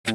Good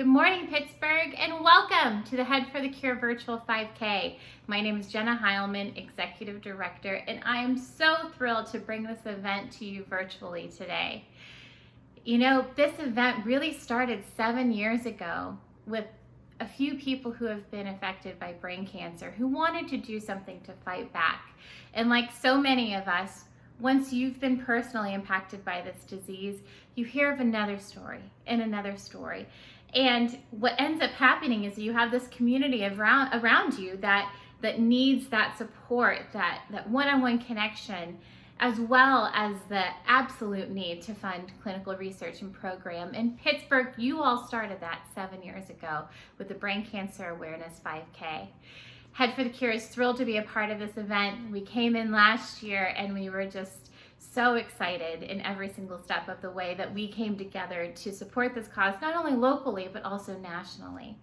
morning, Pittsburgh, and welcome to the Head for the Cure Virtual 5K. My name is Jenna Heilman, Executive Director, and I am so thrilled to bring this event to you virtually today. You know, this event really started 7 years ago with a few people who have been affected by brain cancer who wanted to do something to fight back. And like so many of us, once you've been personally impacted by this disease, you hear of another story and another story. And what ends up happening is you have this community around you that needs that support, that one-on-one connection, as well as the absolute need to fund clinical research and program. In Pittsburgh, you all started that 7 years ago with the Brain Cancer Awareness 5K. Head for the Cure is thrilled to be a part of this event. We came in last year and we were just so excited in every single step of the way that we came together to support this cause, not only locally, but also nationally.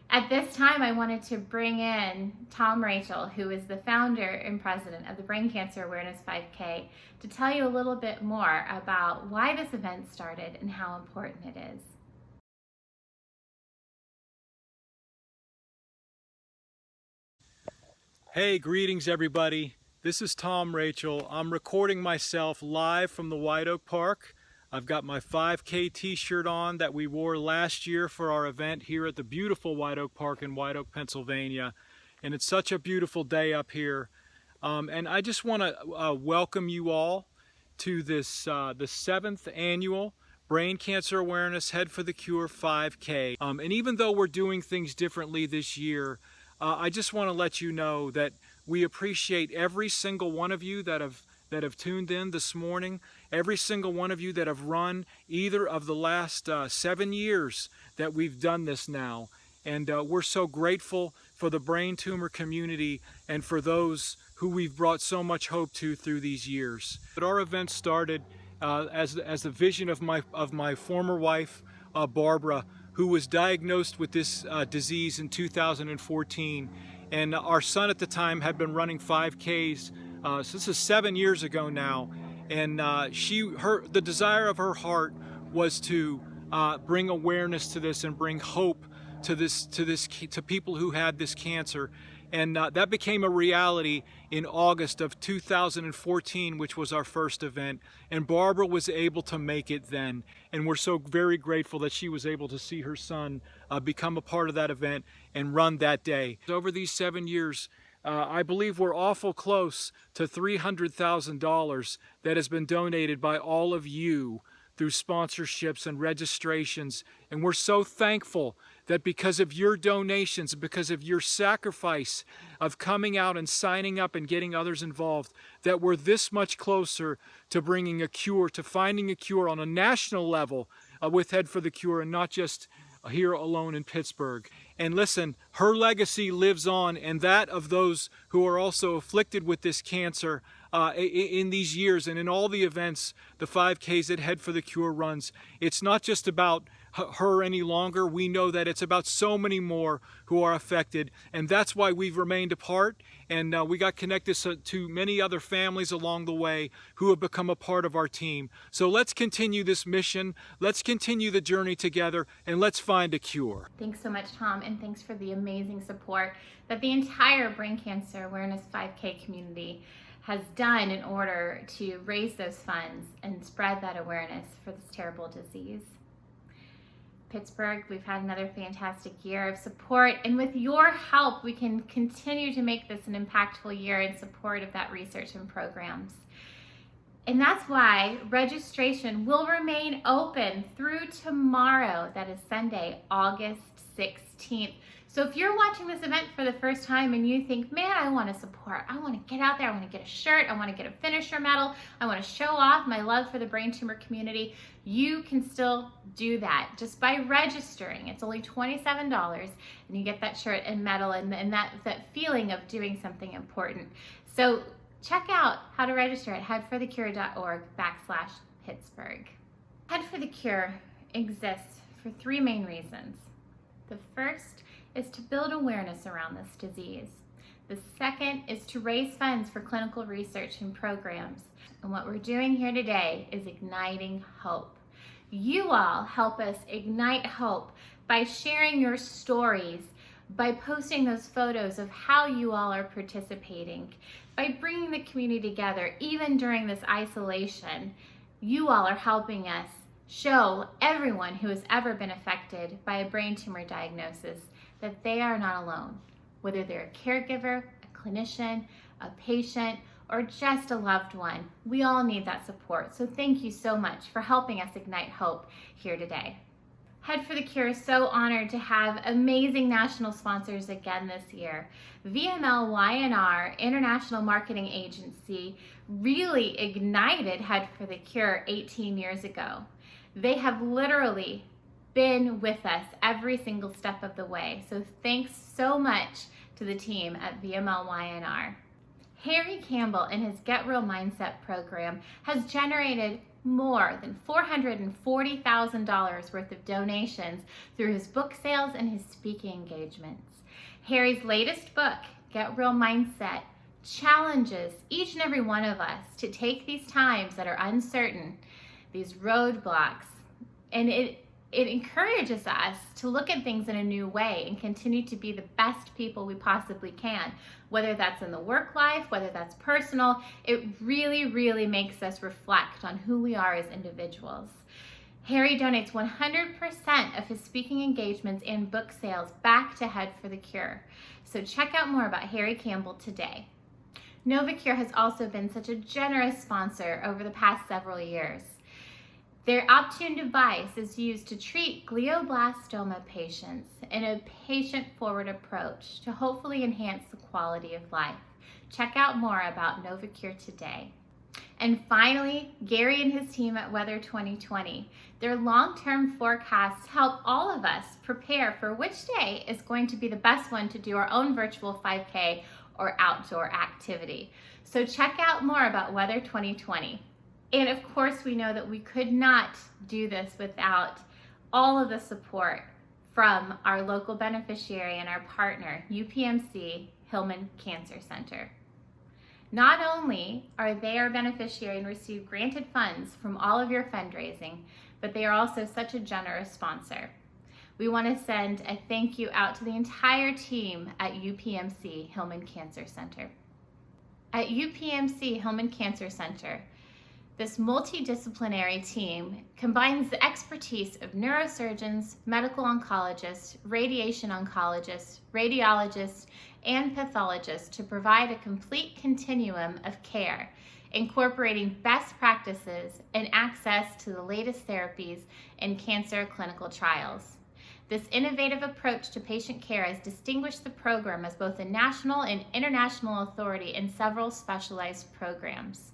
At this time, I wanted to bring in Tom Rachel, who is the founder and president of the Brain Cancer Awareness 5K, to tell you a little bit more about why this event started and how important it is. Hey, greetings everybody. This is Tom Rachel. I'm recording myself live from the White Oak Park. I've got my 5K t-shirt on that we wore last year for our event here at the beautiful White Oak Park in White Oak, Pennsylvania. And it's such a beautiful day up here. And I just want to welcome you all to this the 7th annual Brain Cancer Awareness Head for the Cure 5K. And even though we're doing things differently this year, I just want to let you know that we appreciate every single one of you that have tuned in this morning, every single one of you that have run either of the last 7 years that we've done this now. And we're so grateful for the brain tumor community and for those who we've brought so much hope to through these years. But our event started as the vision of my former wife, Barbara, who was diagnosed with this disease in 2014. And our son at the time had been running 5Ks, so this is 7 years ago now. And the desire of her heart was to bring awareness to this and bring hope to people who had this cancer. And that became a reality in August of 2014, which was our first event. And Barbara was able to make it then. And we're so very grateful that she was able to see her son become a part of that event and run that day. Over these 7 years, I believe we're awful close to $300,000 that has been donated by all of you through sponsorships and registrations. And we're so thankful that because of your donations, because of your sacrifice of coming out and signing up and getting others involved, that we're this much closer to bringing a cure, to finding a cure on a national level with Head for the Cure, and not just here alone in Pittsburgh. And listen, her legacy lives on, and that of those who are also afflicted with this cancer in these years and in all the events, the 5Ks that Head for the Cure runs. It's not just about her any longer. We know that it's about so many more who are affected, and that's why we've remained apart, and we got connected to many other families along the way who have become a part of our team. So let's continue this mission, let's continue the journey together, and let's find a cure. Thanks so much, Tom, and thanks for the amazing support that the entire Brain Cancer Awareness 5K community has done in order to raise those funds and spread that awareness for this terrible disease. Pittsburgh, we've had another fantastic year of support, and with your help, we can continue to make this an impactful year in support of that research and programs. And that's why registration will remain open through tomorrow. That is Sunday, August 16th. So if you're watching this event for the first time and you think, man, I want to support, I want to get out there, I want to get a shirt, I want to get a finisher medal, I want to show off my love for the brain tumor community, you can still do that just by registering. It's only $27 and you get that shirt and medal and that feeling of doing something important. So check out how to register at headforthecure.org/Pittsburgh. Head for the Cure exists for three main reasons. The first is to build awareness around this disease. The second is to raise funds for clinical research and programs. And what we're doing here today is igniting hope. You all help us ignite hope by sharing your stories, by posting those photos of how you all are participating, by bringing the community together, even during this isolation. You all are helping us show everyone who has ever been affected by a brain tumor diagnosis that they are not alone, whether they're a caregiver, a clinician, a patient, or just a loved one. We all need that support. So thank you so much for helping us ignite hope here today. Head for the Cure is so honored to have amazing national sponsors again this year. VML-Y&R International Marketing Agency really ignited Head for the Cure 18 years ago. They have literally been with us every single step of the way. So thanks so much to the team at VML-Y&R. Harry Campbell and his Get Real Mindset program has generated more than $440,000 worth of donations through his book sales and his speaking engagements. Harry's latest book, Get Real Mindset, challenges each and every one of us to take these times that are uncertain, these roadblocks, and it encourages us to look at things in a new way and continue to be the best people we possibly can, whether that's in the work life, whether that's personal. It really, really makes us reflect on who we are as individuals. Harry donates 100% of his speaking engagements and book sales back to Head for the Cure. So check out more about Harry Campbell today. NovaCure has also been such a generous sponsor over the past several years. Their Optune device is used to treat glioblastoma patients in a patient-forward approach to hopefully enhance the quality of life. Check out more about NovaCure today. And finally, Gary and his team at Weather 2020. Their long-term forecasts help all of us prepare for which day is going to be the best one to do our own virtual 5K or outdoor activity. So check out more about Weather 2020. And of course, we know that we could not do this without all of the support from our local beneficiary and our partner, UPMC Hillman Cancer Center. Not only are they our beneficiary and receive granted funds from all of your fundraising, but they are also such a generous sponsor. We want to send a thank you out to the entire team at UPMC Hillman Cancer Center. At UPMC Hillman Cancer Center, this multidisciplinary team combines the expertise of neurosurgeons, medical oncologists, radiation oncologists, radiologists, and pathologists to provide a complete continuum of care, incorporating best practices and access to the latest therapies in cancer clinical trials. This innovative approach to patient care has distinguished the program as both a national and international authority in several specialized programs.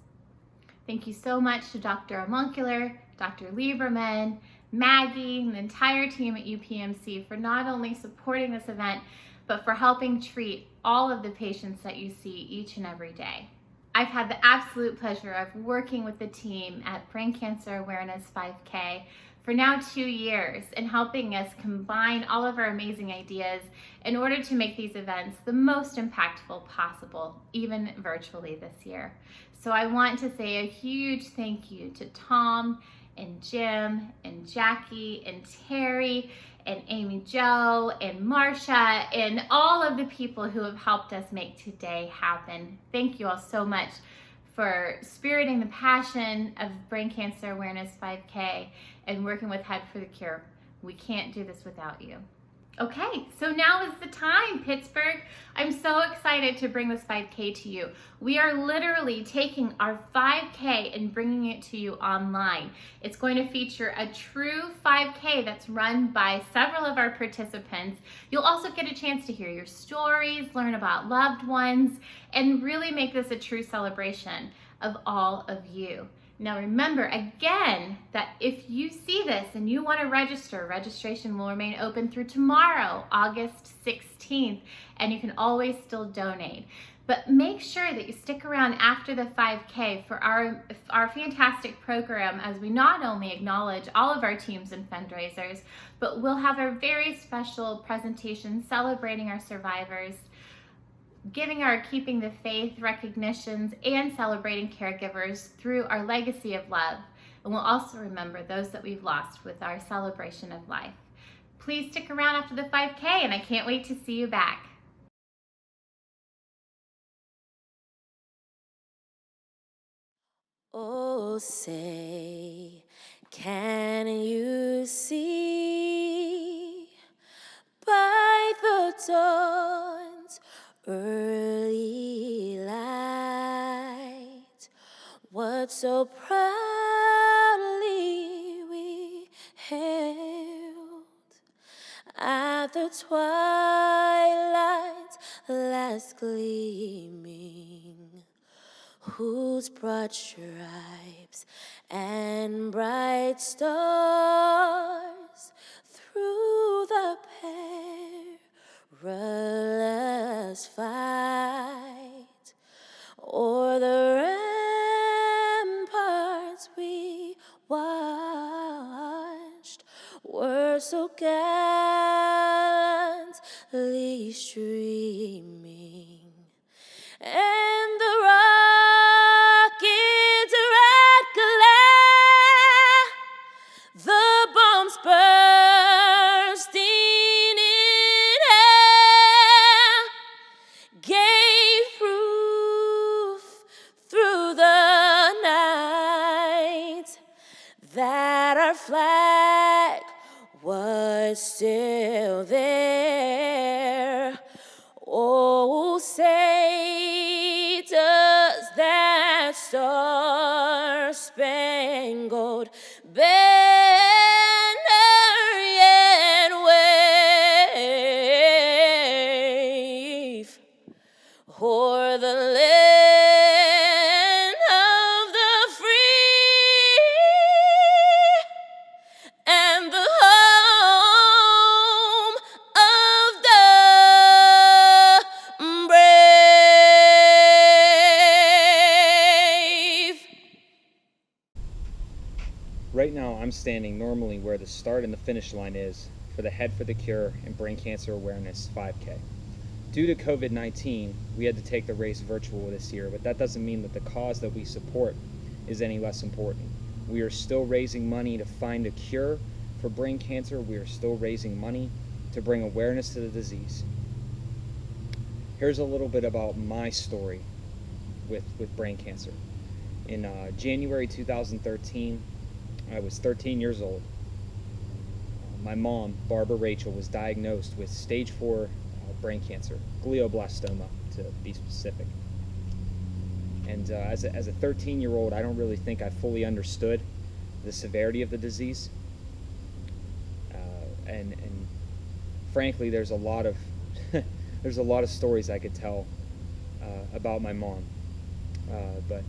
Thank you so much to Dr. Amoncular, Dr. Lieberman, Maggie, and the entire team at UPMC for not only supporting this event, but for helping treat all of the patients that you see each and every day. I've had the absolute pleasure of working with the team at Brain Cancer Awareness 5K for now 2 years and helping us combine all of our amazing ideas in order to make these events the most impactful possible, even virtually this year. So I want to say a huge thank you to Tom and Jim and Jackie and Terry and Amy Jo and Marsha and all of the people who have helped us make today happen. Thank you all so much for spiriting the passion of Brain Cancer Awareness 5K and working with Head for the Cure. We can't do this without you. Okay, so now is the time, Pittsburgh. I'm so excited to bring this 5K to you. We are literally taking our 5K and bringing it to you online. It's going to feature a true 5K that's run by several of our participants. You'll also get a chance to hear your stories, learn about loved ones, and really make this a true celebration of all of you. Now remember, again, that if you see this and you want to register, registration will remain open through tomorrow, August 16th, and you can always still donate. But make sure that you stick around after the 5K for our fantastic program, as we not only acknowledge all of our teams and fundraisers, but we'll have our very special presentation celebrating our survivors, giving our Keeping the Faith recognitions, and celebrating caregivers through our legacy of love. And we'll also remember those that we've lost with our celebration of life. Please stick around after the 5K, and I can't wait to see you back. Oh, say, can you see by the dawn's early light what so proudly we hailed at the twilight's last gleaming, whose broad stripes and bright stars through the perilous fight o'er the ramparts we watched were so gallantly streaming, and the rocket's red glare, the bombs bursting in air, gave proof through the night that our flag was still there. Oh, say, does that star-spangled banner yet wave o'er the land of the free and the home of the brave? Right now, I'm standing normally where the start and the finish line is for the Head for the Cure and Brain Cancer Awareness 5K. Due to COVID-19, we had to take the race virtual this year, but that doesn't mean that the cause that we support is any less important. We are still raising money to find a cure for brain cancer. We are still raising money to bring awareness to the disease. Here's a little bit about my story with brain cancer. In January 2013, I was 13 years old. My mom, Barbara Rachel, was diagnosed with stage 4 brain cancer, glioblastoma to be specific. And as a 13-year-old, I don't really think I fully understood the severity of the disease. And frankly, there's a lot of there's a lot of stories I could tell about my mom. But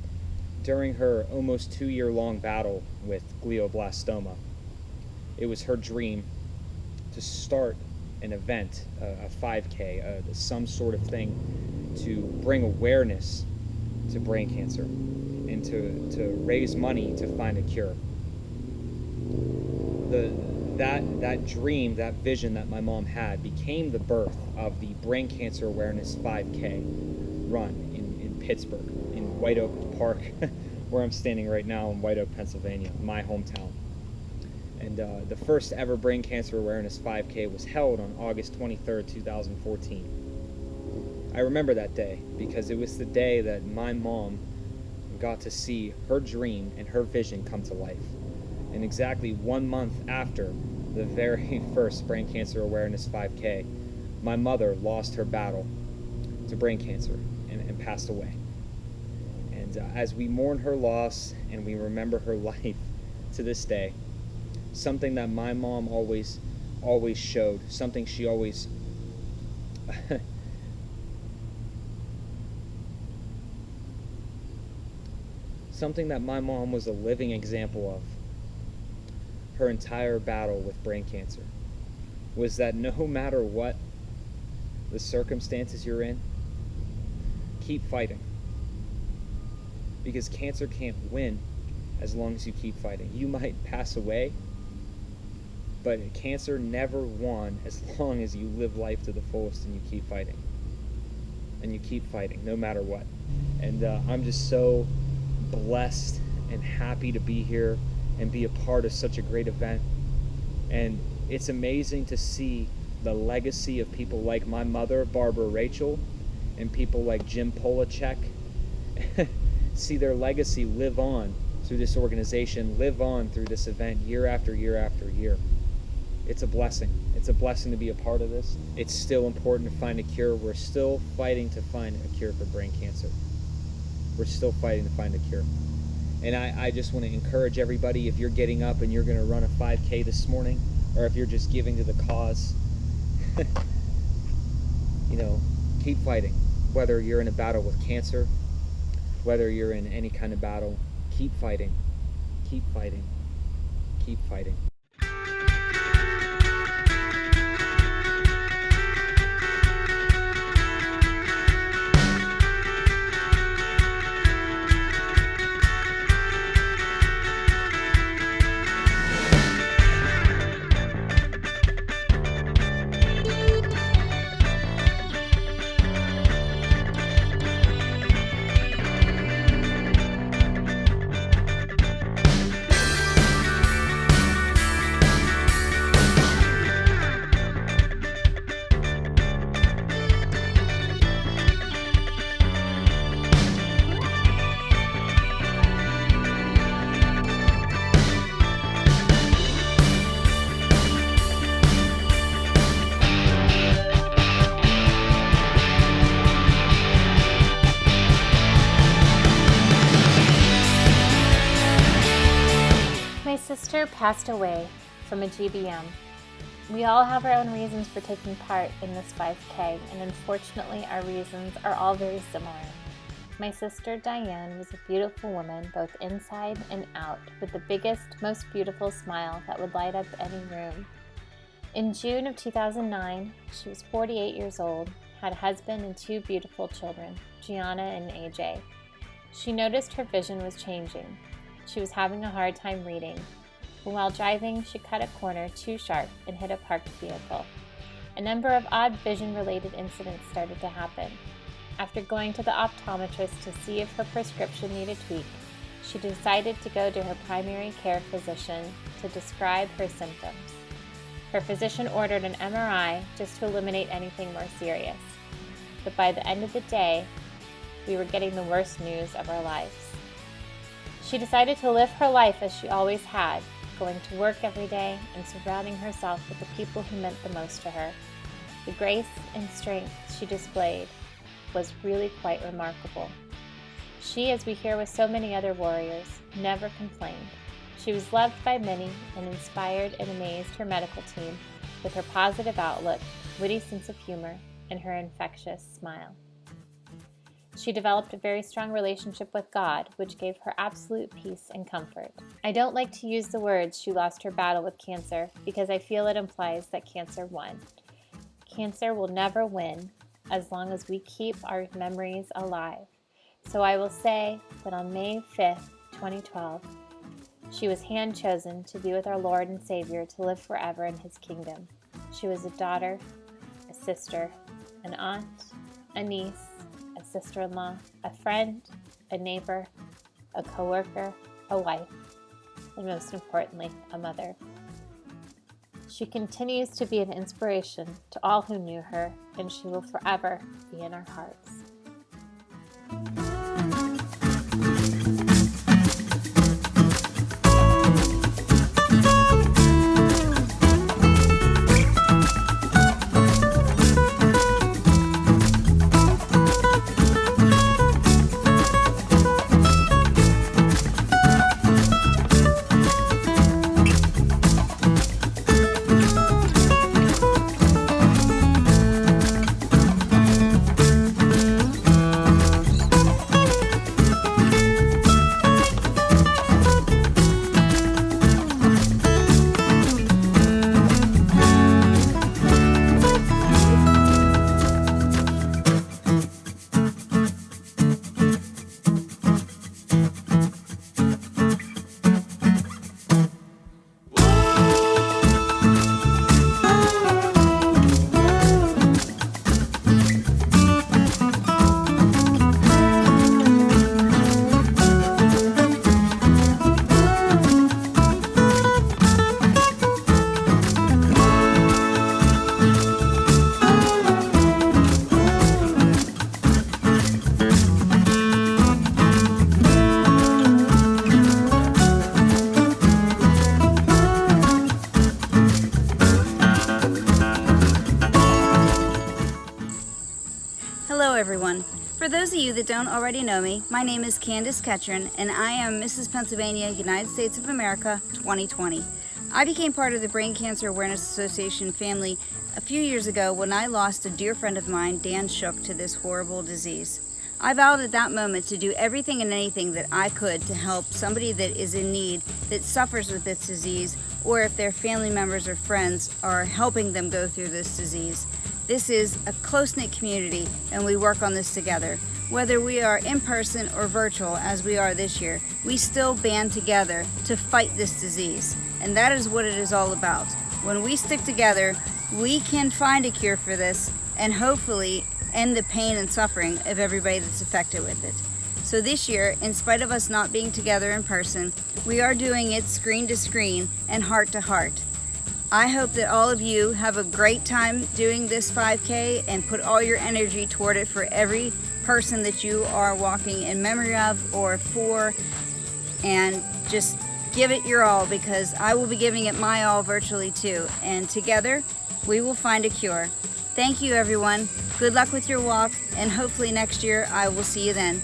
during her almost 2-year-long battle with glioblastoma, It was her dream to start an event, a 5K, some sort of thing to bring awareness to brain cancer and to raise money to find a cure. That dream, that vision that my mom had became the birth of the Brain Cancer Awareness 5K run in Pittsburgh, in White Oak Park, where I'm standing right now in White Oak, Pennsylvania, my hometown. And the first ever Brain Cancer Awareness 5K was held on August 23rd, 2014. I remember that day because it was the day that my mom got to see her dream and her vision come to life. And exactly 1 month after the very first Brain Cancer Awareness 5K, my mother lost her battle to brain cancer and passed away. And as we mourn her loss and we remember her life to this day, something that my mom always showed, something she always something that my mom was a living example of her entire battle with brain cancer was that no matter what the circumstances you're in, keep fighting. Because cancer can't win as long as you keep fighting. You might pass away, but cancer never won as long as you live life to the fullest and you keep fighting. And you keep fighting no matter what. And I'm just so blessed and happy to be here and be a part of such a great event. And it's amazing to see the legacy of people like my mother, Barbara Rachel, and people like Jim Policek. See their legacy live on through this organization, live on through this event year after year after year. It's a blessing. It's a blessing to be a part of this. It's still important to find a cure. We're still fighting to find a cure for brain cancer. We're still fighting to find a cure. And I just want to encourage everybody, if you're getting up and you're going to run a 5K this morning, or if you're just giving to the cause, keep fighting. Whether you're in a battle with cancer, whether you're in any kind of battle, keep fighting. Keep fighting. Keep fighting. My sister passed away from a GBM. We all have our own reasons for taking part in this 5K, and unfortunately our reasons are all very similar. My sister Diane was a beautiful woman both inside and out, with the biggest, most beautiful smile that would light up any room. In June of 2009, she was 48 years old, had a husband and 2 beautiful children, Gianna and AJ. She noticed her vision was changing. She was having a hard time reading. But while driving, she cut a corner too sharp and hit a parked vehicle. A number of odd vision-related incidents started to happen. After going to the optometrist to see if her prescription needed tweak, she decided to go to her primary care physician to describe her symptoms. Her physician ordered an MRI just to eliminate anything more serious. But by the end of the day, we were getting the worst news of our lives. She decided to live her life as she always had, going to work every day and surrounding herself with the people who meant the most to her. The grace and strength she displayed was really quite remarkable. She, as we hear with so many other warriors, never complained. She was loved by many and inspired and amazed her medical team with her positive outlook, witty sense of humor, and her infectious smile. She developed a very strong relationship with God, which gave her absolute peace and comfort. I don't like to use the words "she lost her battle with cancer" because I feel it implies that cancer won. Cancer will never win as long as we keep our memories alive. So I will say that on May 5th, 2012, she was hand-chosen to be with our Lord and Savior to live forever in His kingdom. She was a daughter, a sister, an aunt, a niece, a sister-in-law, a friend, a neighbor, a coworker, a wife, and most importantly, a mother. She continues to be an inspiration to all who knew her, and she will forever be in our hearts. Everyone. For those of you that don't already know me, my name is Candace Ketron, and I am Mrs. Pennsylvania, United States of America 2020. I became part of the Brain Cancer Awareness Association family a few years ago when I lost a dear friend of mine, Dan Shook, to this horrible disease. I vowed at that moment to do everything and anything that I could to help somebody that is in need, that suffers with this disease, or if their family members or friends are helping them go through this disease. This is a close-knit community, and we work on this together. Whether we are in person or virtual, as we are this year, we still band together to fight this disease. And that is what it is all about. When we stick together, we can find a cure for this and hopefully end the pain and suffering of everybody that's affected with it. So this year, in spite of us not being together in person, we are doing it screen to screen and heart to heart. I hope that all of you have a great time doing this 5K and put all your energy toward it for every person that you are walking in memory of or for, and just give it your all, because I will be giving it my all virtually too, and together we will find a cure. Thank you, everyone. Good luck with your walk, and hopefully next year I will see you then.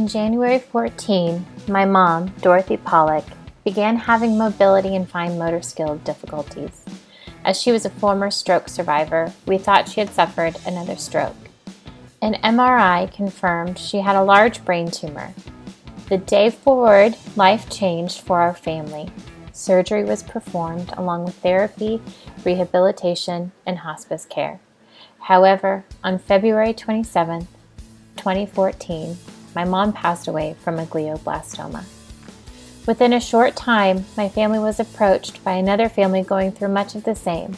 In January 14, my mom, Dorothy Pollock, began having mobility and fine motor skill difficulties. As she was a former stroke survivor, we thought she had suffered another stroke. An MRI confirmed she had a large brain tumor. The day forward, life changed for our family. Surgery was performed along with therapy, rehabilitation, and hospice care. However, on February 27, 2014, my mom passed away from a glioblastoma. Within a short time, my family was approached by another family going through much of the same.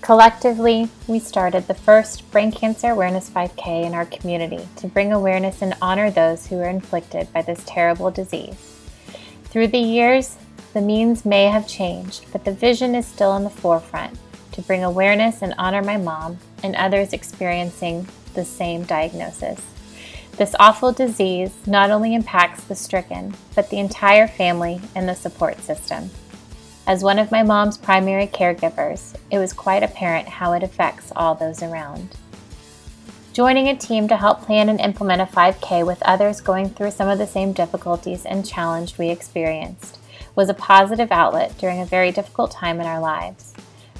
Collectively, we started the first Brain Cancer Awareness 5K in our community to bring awareness and honor those who were inflicted by this terrible disease. Through the years, the means may have changed, but the vision is still in the forefront to bring awareness and honor my mom and others experiencing the same diagnosis. This awful disease not only impacts the stricken, but the entire family and the support system. As one of my mom's primary caregivers, it was quite apparent how it affects all those around. Joining a team to help plan and implement a 5K with others going through some of the same difficulties and challenge we experienced was a positive outlet during a very difficult time in our lives.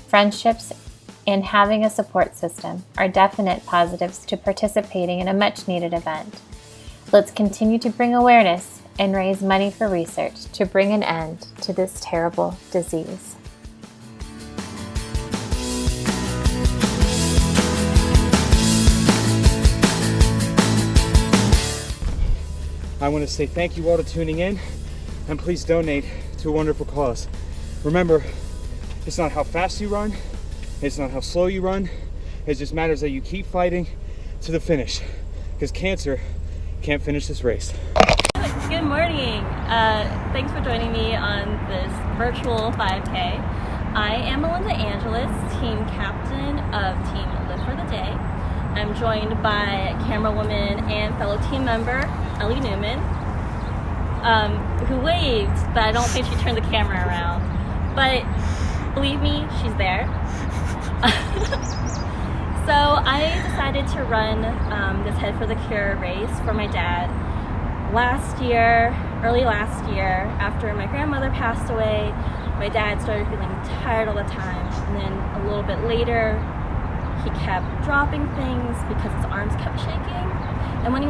Friendships and having a support system are definite positives to participating in a much-needed event. Let's continue to bring awareness and raise money for research to bring an end to this terrible disease. I want to say thank you all to tuning in, and please donate to a wonderful cause. Remember, it's not how fast you run, it's not how slow you run, it just matters that you keep fighting to the finish, because cancer can't finish this race. Good morning. Thanks for joining me on this virtual 5K. I am Melinda Angelus, team captain of Team Live for the Day. I'm joined by camera woman and fellow team member, Ellie Newman, who waved, but I don't think she turned the camera around. But believe me, she's there. So I decided to run this Head for the Cure race for my dad early last year, after my grandmother passed away. My dad started feeling tired all the time, and then a little bit later he kept dropping things because his arms kept shaking. And when he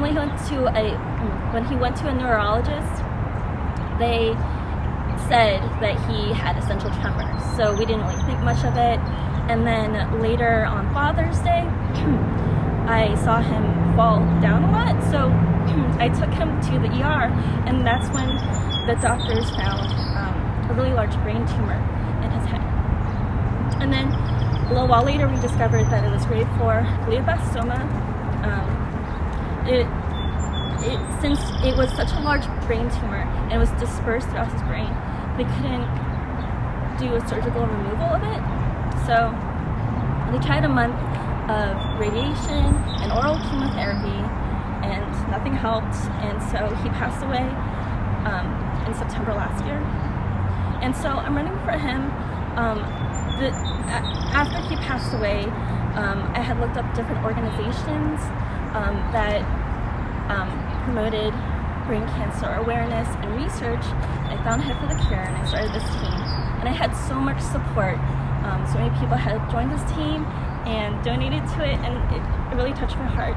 went to a neurologist, they said that he had essential tremor, so we didn't really think much of it. And then later on Father's Day, I saw him fall down a lot, so I took him to the ER, and that's when the doctors found a really large brain tumor in his head. And then a little while later, we discovered that it was grade 4 glioblastoma. Since it was such a large brain tumor and it was dispersed throughout his brain, they couldn't do a surgical removal of it. So they tried a month of radiation and oral chemotherapy, and nothing helped. And so he passed away in September last year. And so I'm running for him. After he passed away, I had looked up different organizations that promoted brain cancer awareness and research. I found Head for the Cure, and I started this team. And I had so much support. So many people had joined this team and donated to it, and it really touched my heart.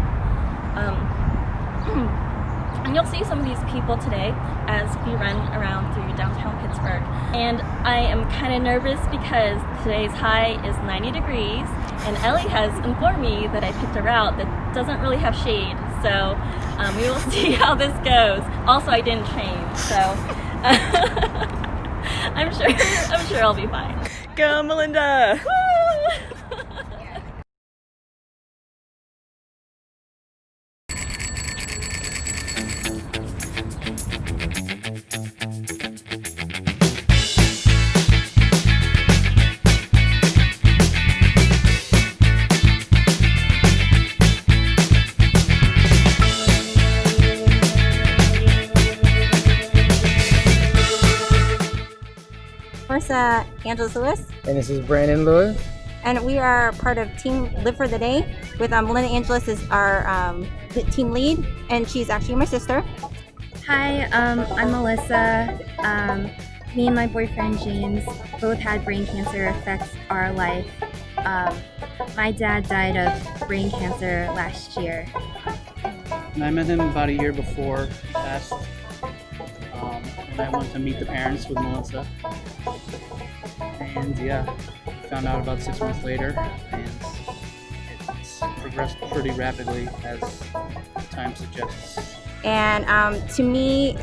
And you'll see some of these people today as we run around through downtown Pittsburgh. And I am kind of nervous because today's high is 90 degrees, and Ellie has informed me that I picked a route that doesn't really have shade. So we will see how this goes. Also, I didn't train, so I'm sure I'll be fine. Go, Melinda! Woo! Angelus Lewis, And this is Brandon Lewis. and we are part of Team Live for the Day with Melinda Angelus is our team lead, and she's actually my sister. Hi, I'm Melissa. Me and my boyfriend James both had brain cancer affect our life. My dad died of brain cancer last year. And I met him about a year before he passed. And I went to meet the parents with Melissa. And yeah, found out about 6 months later, and it's progressed pretty rapidly as time suggests. And to me,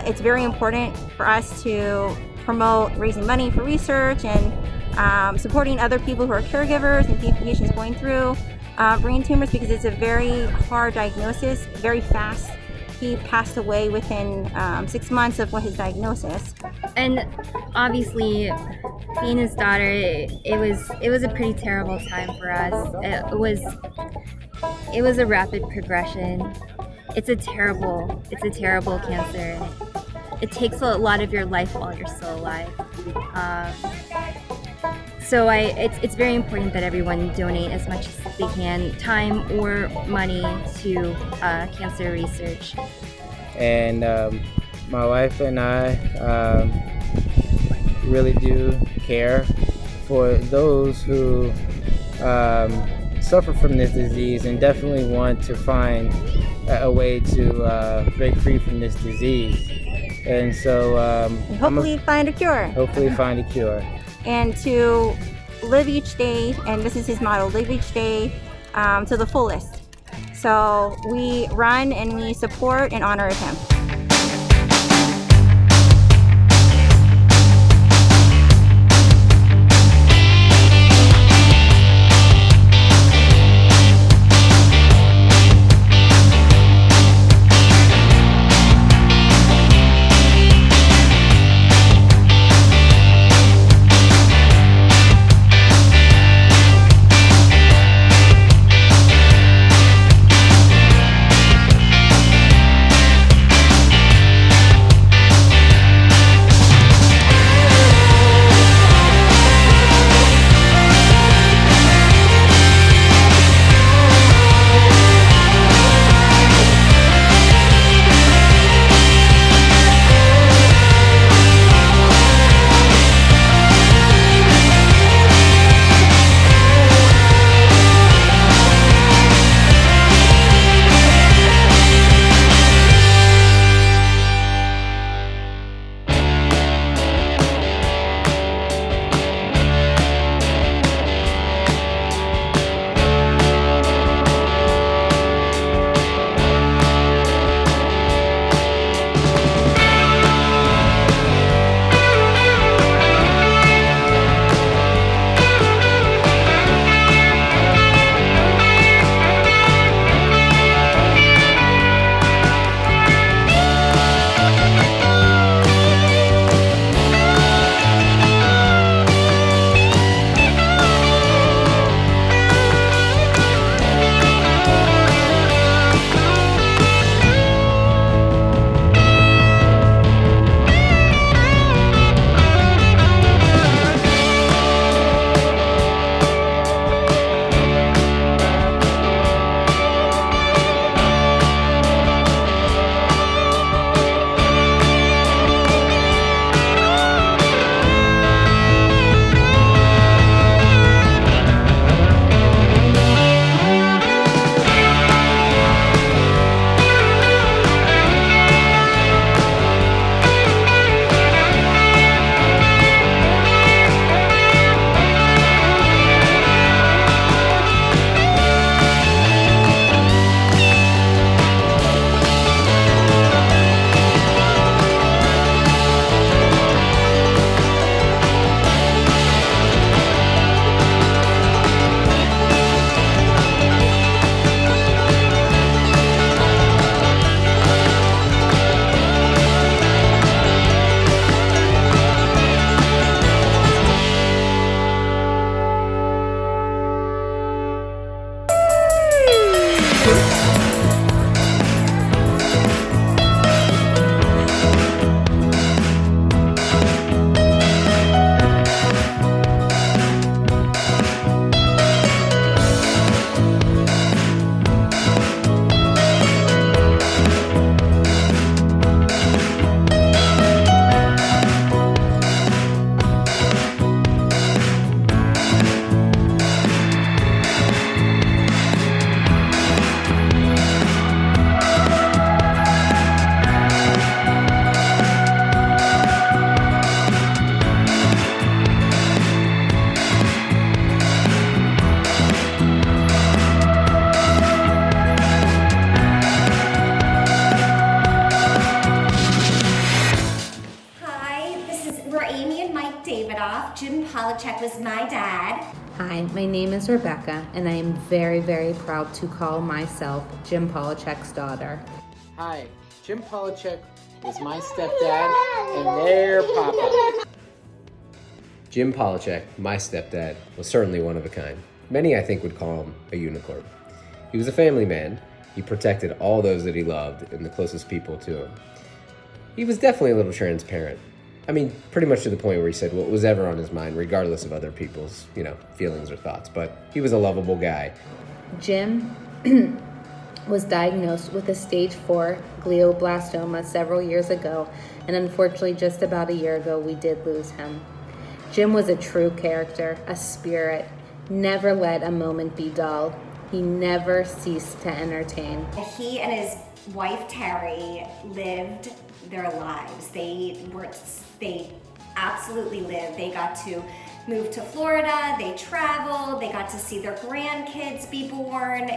it's very important for us to promote raising money for research and supporting other people who are caregivers and patients going through brain tumors, because it's a very hard diagnosis, very fast. He passed away within 6 months of his diagnosis. And obviously, being his daughter, it was a pretty terrible time for us. It was a rapid progression. It's a terrible cancer, and it takes a lot of your life while you're still alive. So it's very important that everyone donate as much as they can, time or money, to cancer research. And my wife and I really do care for those who suffer from this disease, and definitely want to find a way to break free from this disease. And so Hopefully find a cure. Hopefully find a cure. And to live each day, and this is his motto, live each day to the fullest. So we run and we support and honor him. off. Jim Policek was my dad. Hi, my name is Rebecca, and I am very, very proud to call myself Jim Policek's daughter. Hi, Jim Policek was my stepdad and their papa. Jim Policek, my stepdad, was certainly one of a kind. Many, I think, would call him a unicorn. He was a family man. He protected all those that he loved and the closest people to him. He was definitely a little transparent. I mean, pretty much to the point where he said what was ever on his mind, regardless of other people's, feelings or thoughts. But he was a lovable guy. Jim was diagnosed with a stage 4 glioblastoma several years ago, and unfortunately just about a year ago we did lose him. Jim was a true character, a spirit, never let a moment be dull. He never ceased to entertain. He and his wife Terry lived their lives. They absolutely lived. They got to move to Florida, they traveled, they got to see their grandkids be born.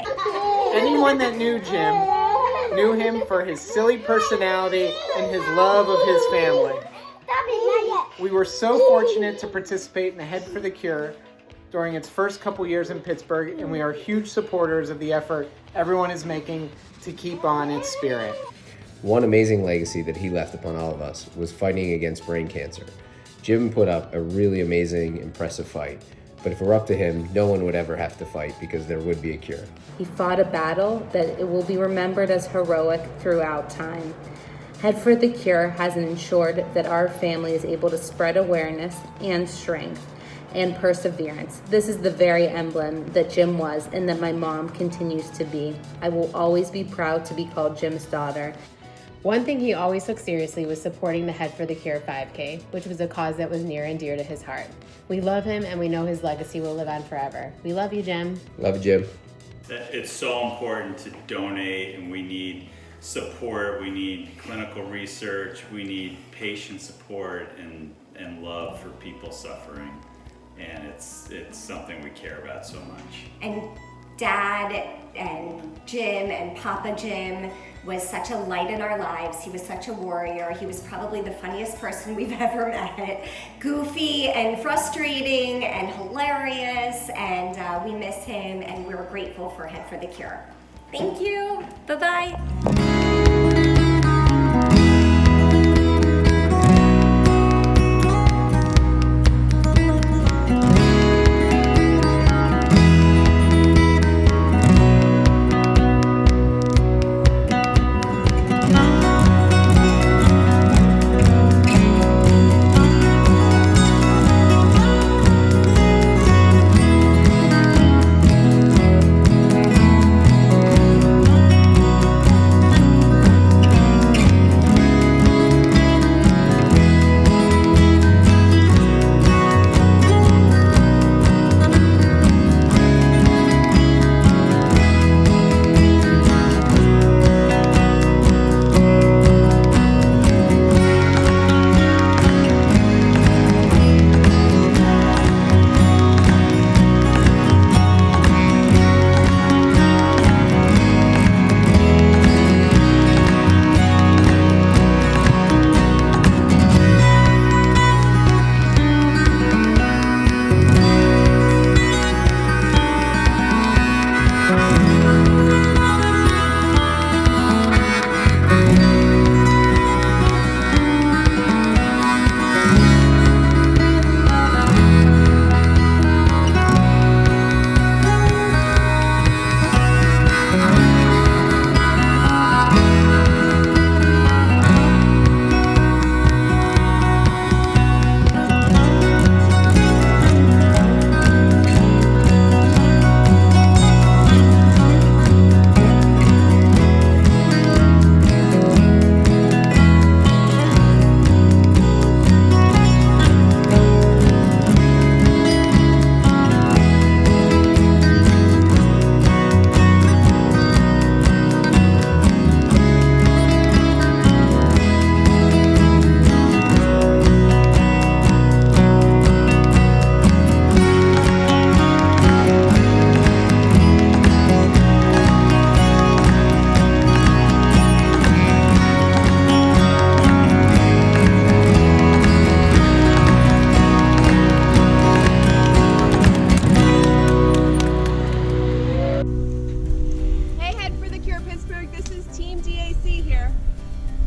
Anyone that knew Jim knew him for his silly personality and his love of his family. We were so fortunate to participate in the Head for the Cure during its first couple years in Pittsburgh, and we are huge supporters of the effort everyone is making to keep on its spirit. One amazing legacy that he left upon all of us was fighting against brain cancer. Jim put up a really amazing, impressive fight, but if it were up to him, no one would ever have to fight because there would be a cure. He fought a battle that it will be remembered as heroic throughout time. Head for the Cure has ensured that our family is able to spread awareness and strength and perseverance. This is the very emblem that Jim was and that my mom continues to be. I will always be proud to be called Jim's daughter. One thing he always took seriously was supporting the Head for the Cure 5K, which was a cause that was near and dear to his heart. We love him and we know his legacy will live on forever. We love you, Jim. Love you, Jim. It's so important to donate, and we need support, we need clinical research, we need patient support and love for people suffering. And it's something we care about so much. And Dad and Jim and Papa Jim was such a light in our lives. He was such a warrior. He was probably the funniest person we've ever met. Goofy and frustrating and hilarious, and we miss him, and we're grateful for Head for the Cure. Thank you. Bye-bye.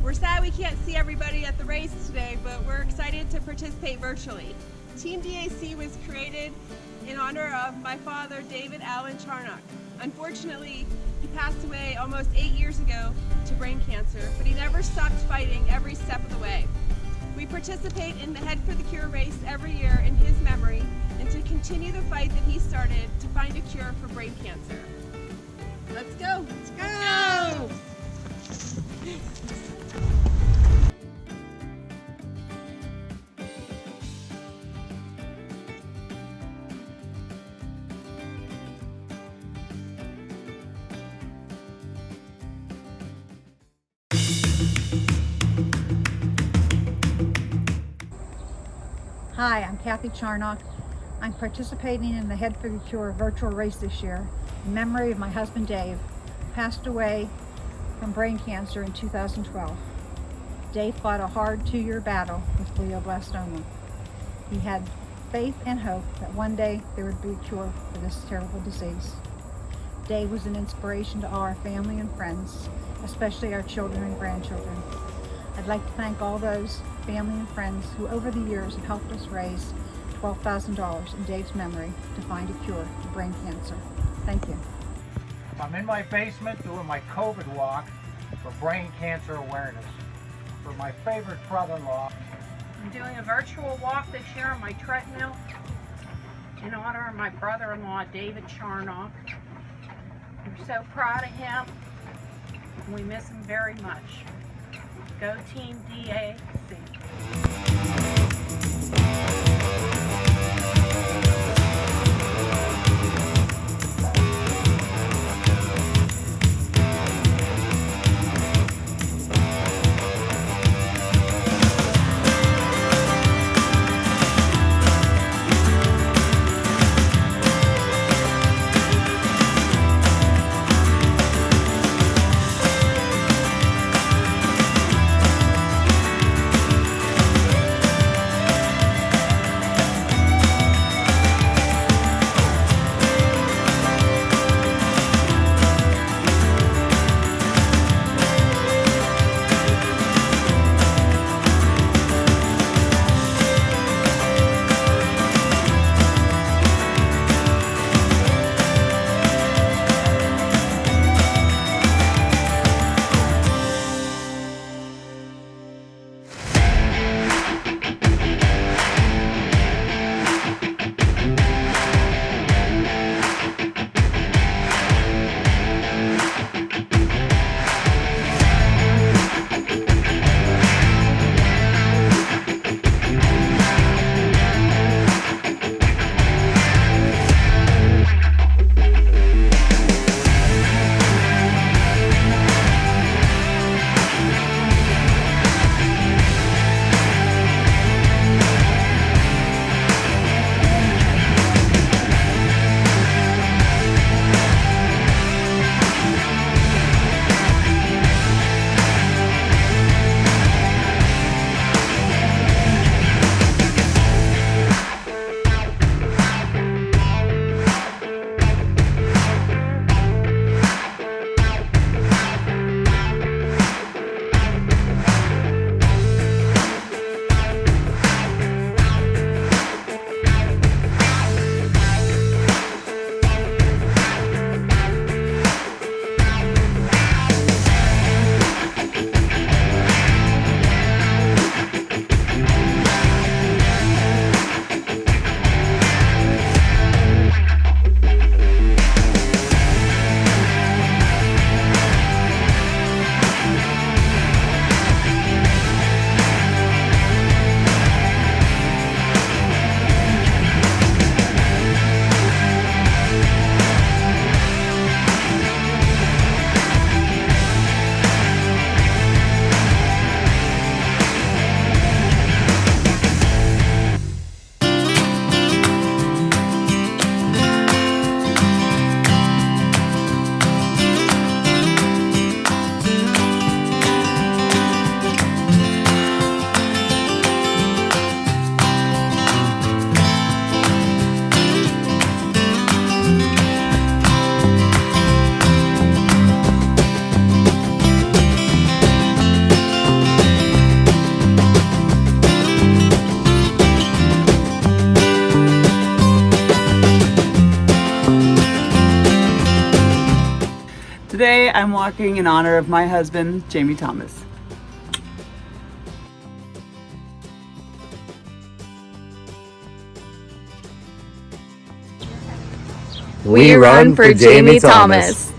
We're sad we can't see everybody at the race today, but we're excited to participate virtually. Team DAC was created in honor of my father, David Allen Charnock. Unfortunately, he passed away almost 8 years ago to brain cancer, but he never stopped fighting every step of the way. We participate in the Head for the Cure race every year in his memory and to continue the fight that he started to find a cure for brain cancer. Let's go! Let's go! Hi, I'm Kathy Charnock. I'm participating in the Head for the Cure virtual race this year in memory of my husband Dave, who passed away from brain cancer in 2012. Dave fought a hard 2-year battle with glioblastoma. He had faith and hope that one day there would be a cure for this terrible disease. Dave was an inspiration to all our family and friends, especially our children and grandchildren. I'd like to thank all those family and friends who over the years have helped us raise $12,000 in Dave's memory to find a cure for brain cancer. Thank you. I'm in my basement doing my COVID walk for brain cancer awareness for my favorite brother-in-law. I'm doing a virtual walk this year on my treadmill in honor of my brother-in-law, David Charnock. I'm so proud of him. We miss him very much. Go Team DAC. I'm walking in honor of my husband, Jamie Thomas. We run for Jamie Thomas.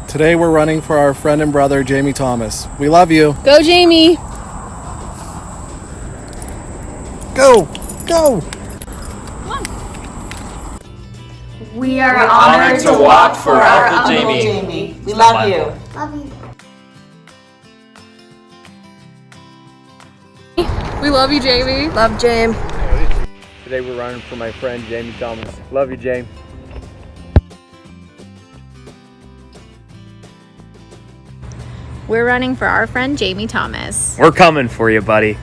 Today we're running for our friend and brother, Jamie Thomas. We love you. Go, Jamie! Go! Go! We are honored to walk for our Uncle Jamie. We love you. Love you. We love you, Jamie. Love James. Today we're running for my friend, Jamie Thomas. Love you, James. We're running for our friend Jamie Thomas. We're coming for you, buddy.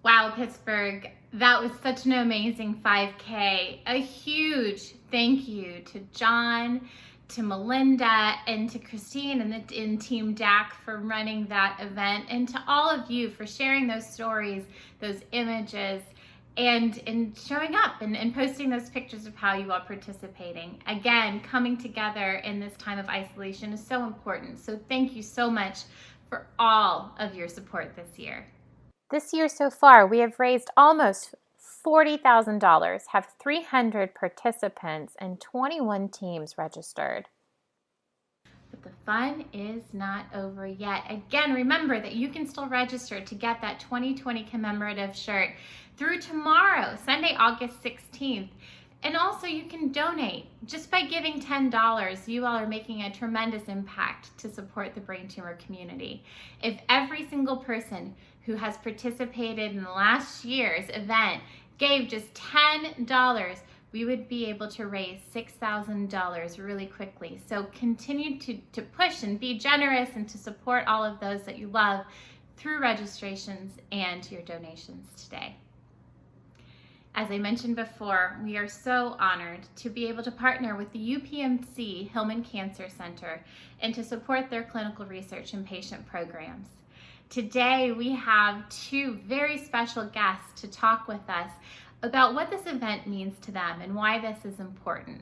Wow, Pittsburgh, that was such an amazing 5K. A huge thank you to John, to Melinda and to Christine and Team DAC for running that event, and to all of you for sharing those stories, those images, and showing up and posting those pictures of how you are participating. Again, coming together in this time of isolation is so important. So thank you so much for all of your support this year. This year so far, we have raised almost $40,000, have 300 participants, and 21 teams registered. But the fun is not over yet. Again, remember that you can still register to get that 2020 commemorative shirt through tomorrow, Sunday, August 16th. And also you can donate. Just by giving $10, you all are making a tremendous impact to support the brain tumor community. If every single person who has participated in last year's event gave just $10, we would be able to raise $6,000 really quickly. So continue to push and be generous and to support all of those that you love through registrations and your donations today. As I mentioned before, we are so honored to be able to partner with the UPMC Hillman Cancer Center and to support their clinical research and patient programs. Today, we have two very special guests to talk with us about what this event means to them and why this is important.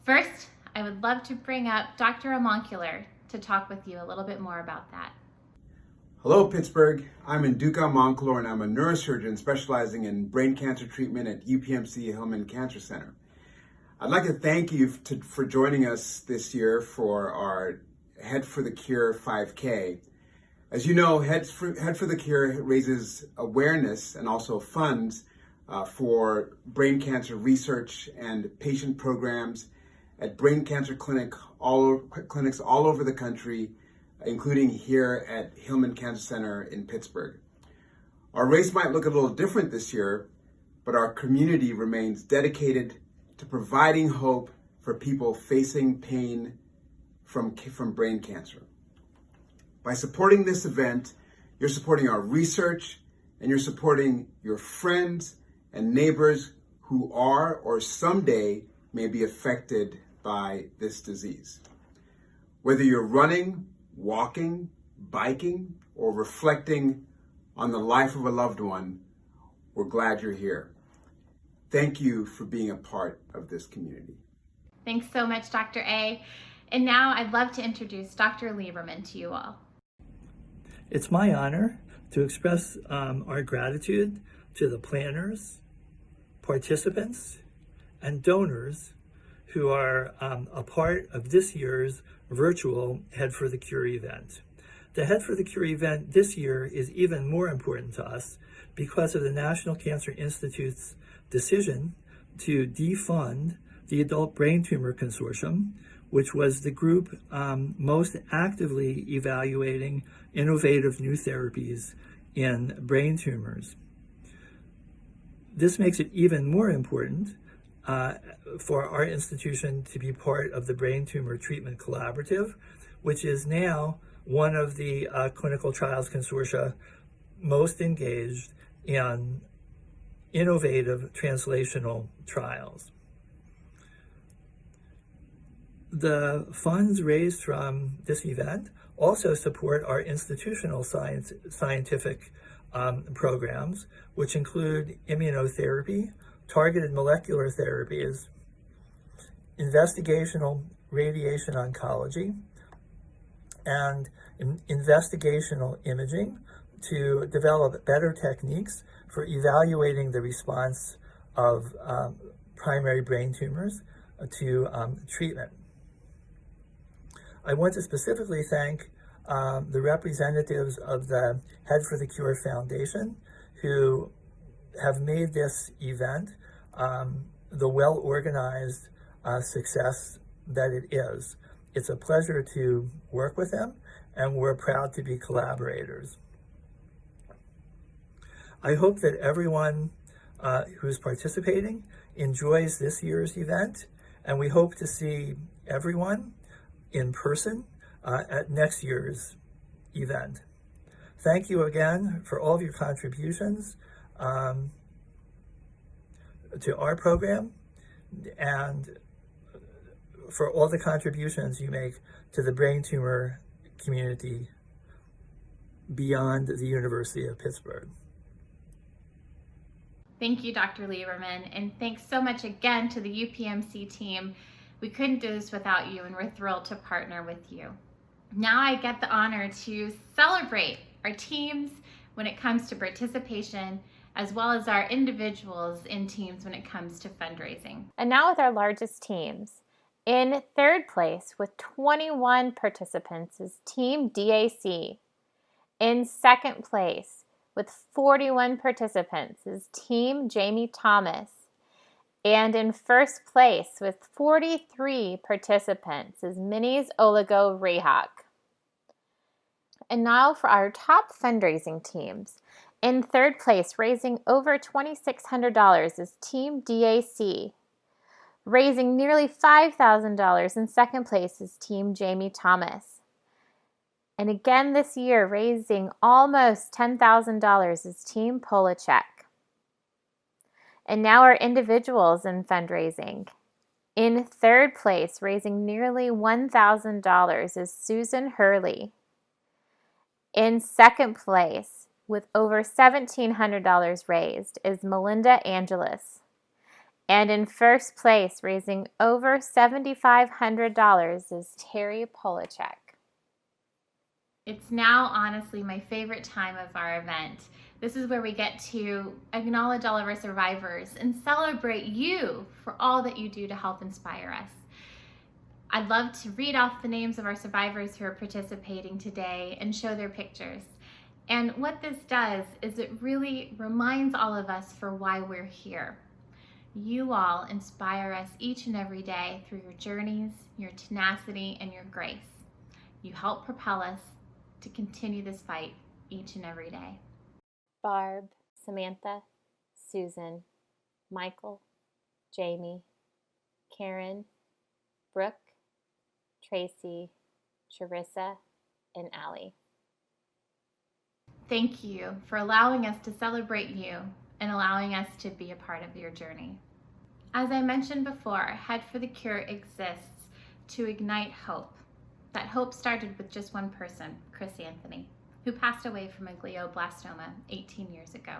First, I would love to bring up Dr. Amoncular to talk with you a little bit more about that. Hello, Pittsburgh. I'm Nduka Amoncular, and I'm a neurosurgeon specializing in brain cancer treatment at UPMC Hillman Cancer Center. I'd like to thank you for joining us this year for our Head for the Cure 5K. As you know, Head for the Cure raises awareness and also funds for brain cancer research and patient programs at brain cancer clinics all over the country, including here at Hillman Cancer Center in Pittsburgh. Our race might look a little different this year, but our community remains dedicated to providing hope for people facing pain from brain cancer. By supporting this event, you're supporting our research and you're supporting your friends and neighbors who are or someday may be affected by this disease. Whether you're running, walking, biking, or reflecting on the life of a loved one, we're glad you're here. Thank you for being a part of this community. Thanks so much, Dr. A. And now I'd love to introduce Dr. Lieberman to you all. It's my honor to express our gratitude to the planners, participants, and donors who are a part of this year's virtual Head for the Cure event. The Head for the Cure event this year is even more important to us because of the National Cancer Institute's decision to defund the Adult Brain Tumor Consortium, which was the group most actively evaluating innovative new therapies in brain tumors. This makes it even more important for our institution to be part of the Brain Tumor Treatment Collaborative, which is now one of the clinical trials consortia most engaged in innovative translational trials. The funds raised from this event also support our institutional scientific programs, which include immunotherapy, targeted molecular therapies, investigational radiation oncology, and investigational imaging to develop better techniques for evaluating the response of primary brain tumors to treatment. I want to specifically thank the representatives of the Head for the Cure Foundation who have made this event the well-organized success that it is. It's a pleasure to work with them, and we're proud to be collaborators. I hope that everyone who's participating enjoys this year's event, and we hope to see everyone in person at next year's event. Thank you again for all of your contributions to our program and for all the contributions you make to the brain tumor community beyond the University of Pittsburgh. Thank you, Dr. Lieberman, and thanks so much again to the UPMC team. We couldn't do this without you, and we're thrilled to partner with you. Now I get the honor to celebrate our teams when it comes to participation, as well as our individuals in teams when it comes to fundraising. And now with our largest teams. In third place with 21 participants is Team DAC. In second place with 41 participants is Team Jamie Thomas. And in first place with 43 participants is Minis Oligo Rehak. And now for our top fundraising teams. In third place, raising over $2,600 is Team DAC. Raising nearly $5,000 in second place is Team Jamie Thomas. And again this year, raising almost $10,000 is Team Policek. And now our individuals in fundraising. In third place, raising nearly $1,000 is Susan Hurley. In second place, with over $1,700 raised, is Melinda Angelus. And in first place, raising over $7,500 is Terry Policek. It's now honestly my favorite time of our event. This is where we get to acknowledge all of our survivors and celebrate you for all that you do to help inspire us. I'd love to read off the names of our survivors who are participating today and show their pictures. And what this does is it really reminds all of us for why we're here. You all inspire us each and every day through your journeys, your tenacity, and your grace. You help propel us to continue this fight each and every day. Barb, Samantha, Susan, Michael, Jamie, Karen, Brooke, Tracy, Charissa, and Allie. Thank you for allowing us to celebrate you and allowing us to be a part of your journey. As I mentioned before, Head for the Cure exists to ignite hope. That hope started with just one person, Chris Anthony, who passed away from a glioblastoma 18 years ago.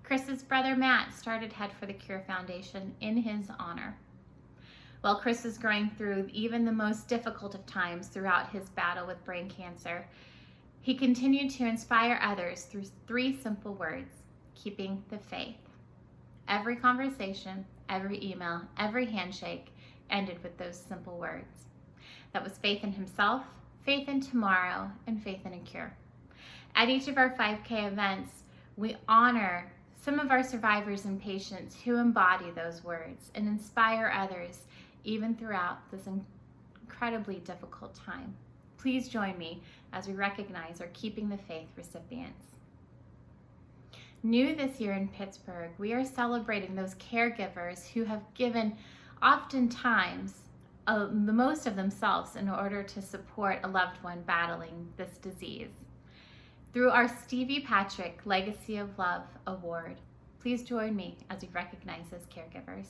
Chris's brother Matt started Head for the Cure Foundation in his honor. While Chris was going through even the most difficult of times throughout his battle with brain cancer, he continued to inspire others through 3 simple words: keeping the faith. Every conversation, every email, every handshake ended with those simple words. That was faith in himself, faith in tomorrow, and faith in a cure. At each of our 5K events, we honor some of our survivors and patients who embody those words and inspire others even throughout this incredibly difficult time. Please join me as we recognize our Keeping the Faith recipients. New this year in Pittsburgh, we are celebrating those caregivers who have given oftentimes the most of themselves in order to support a loved one battling this disease. Through our Stevie Patrick Legacy of Love Award, please join me as we recognize those caregivers.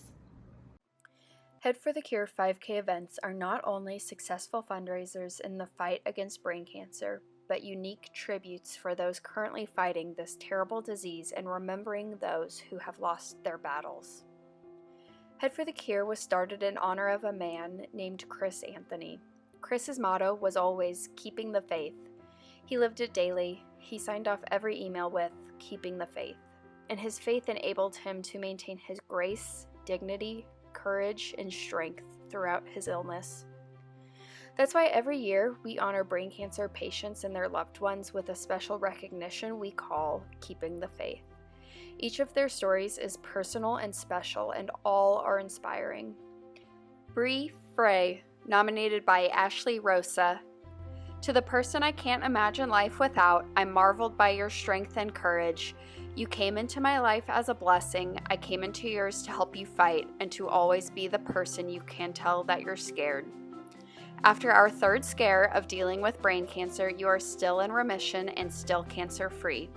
Head for the Cure 5K events are not only successful fundraisers in the fight against brain cancer, but unique tributes for those currently fighting this terrible disease and remembering those who have lost their battles. Head for the Cure was started in honor of a man named Chris Anthony. Chris's motto was always keeping the faith. He lived it daily. He signed off every email with keeping the faith. And his faith enabled him to maintain his grace, dignity, courage, and strength throughout his illness. That's why every year we honor brain cancer patients and their loved ones with a special recognition we call Keeping the Faith. Each of their stories is personal and special, and all are inspiring. Bree Frey, nominated by Ashley Rosa. To the person I can't imagine life without, I'm marveled by your strength and courage. You came into my life as a blessing. I came into yours to help you fight and to always be the person you can tell that you're scared. After our 3rd scare of dealing with brain cancer, you are still in remission and still cancer-free.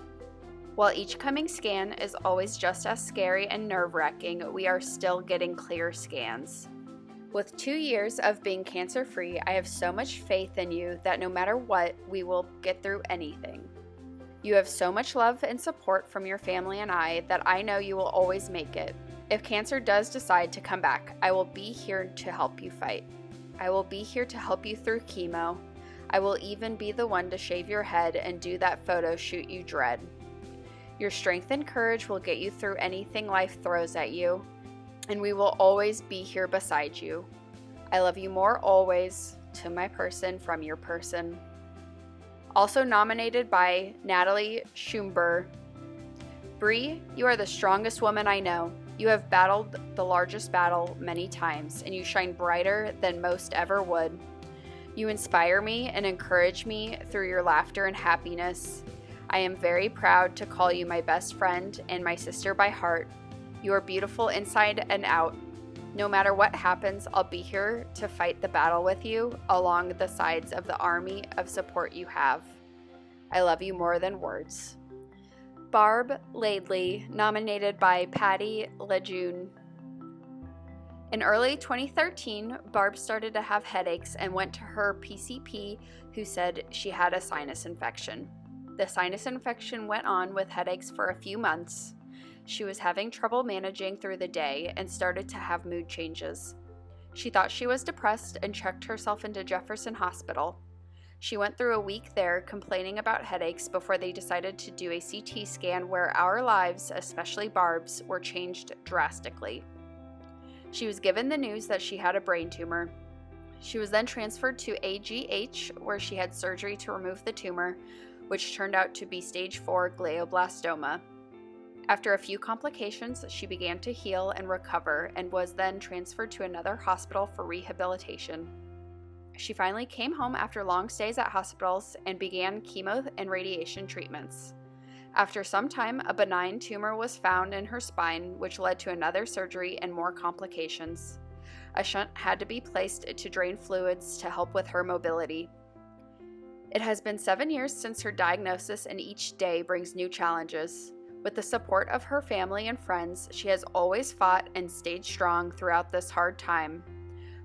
While each coming scan is always just as scary and nerve-wracking, we are still getting clear scans. With 2 years of being cancer-free, I have so much faith in you that no matter what, we will get through anything. You have so much love and support from your family and I that I know you will always make it. If cancer does decide to come back, I will be here to help you fight. I will be here to help you through chemo. I will even be the one to shave your head and do that photo shoot you dread. Your strength and courage will get you through anything life throws at you, and we will always be here beside you. I love you more always, to my person from your person. Also nominated by Natalie Schumber. Bree, you are the strongest woman I know. You have battled the largest battle many times, and you shine brighter than most ever would. You inspire me and encourage me through your laughter and happiness. I am very proud to call you my best friend and my sister by heart. You are beautiful inside and out. No matter what happens, I'll be here to fight the battle with you along the sides of the army of support you have. I love you more than words. Barb Laidley, nominated by Patty Lejeune. In early 2013, Barb started to have headaches and went to her PCP, who said she had a sinus infection. The sinus infection went on with headaches for a few months. She was having trouble managing through the day and started to have mood changes. She thought she was depressed and checked herself into Jefferson Hospital. She went through a week there complaining about headaches before they decided to do a CT scan where our lives, especially Barb's, were changed drastically. She was given the news that she had a brain tumor. She was then transferred to AGH, where she had surgery to remove the tumor, which turned out to be stage 4 glioblastoma. After a few complications, she began to heal and recover and was then transferred to another hospital for rehabilitation. She finally came home after long stays at hospitals and began chemo and radiation treatments. After some time, a benign tumor was found in her spine, which led to another surgery and more complications. A shunt had to be placed to drain fluids to help with her mobility. It has been 7 years since her diagnosis, and each day brings new challenges. With the support of her family and friends, she has always fought and stayed strong throughout this hard time.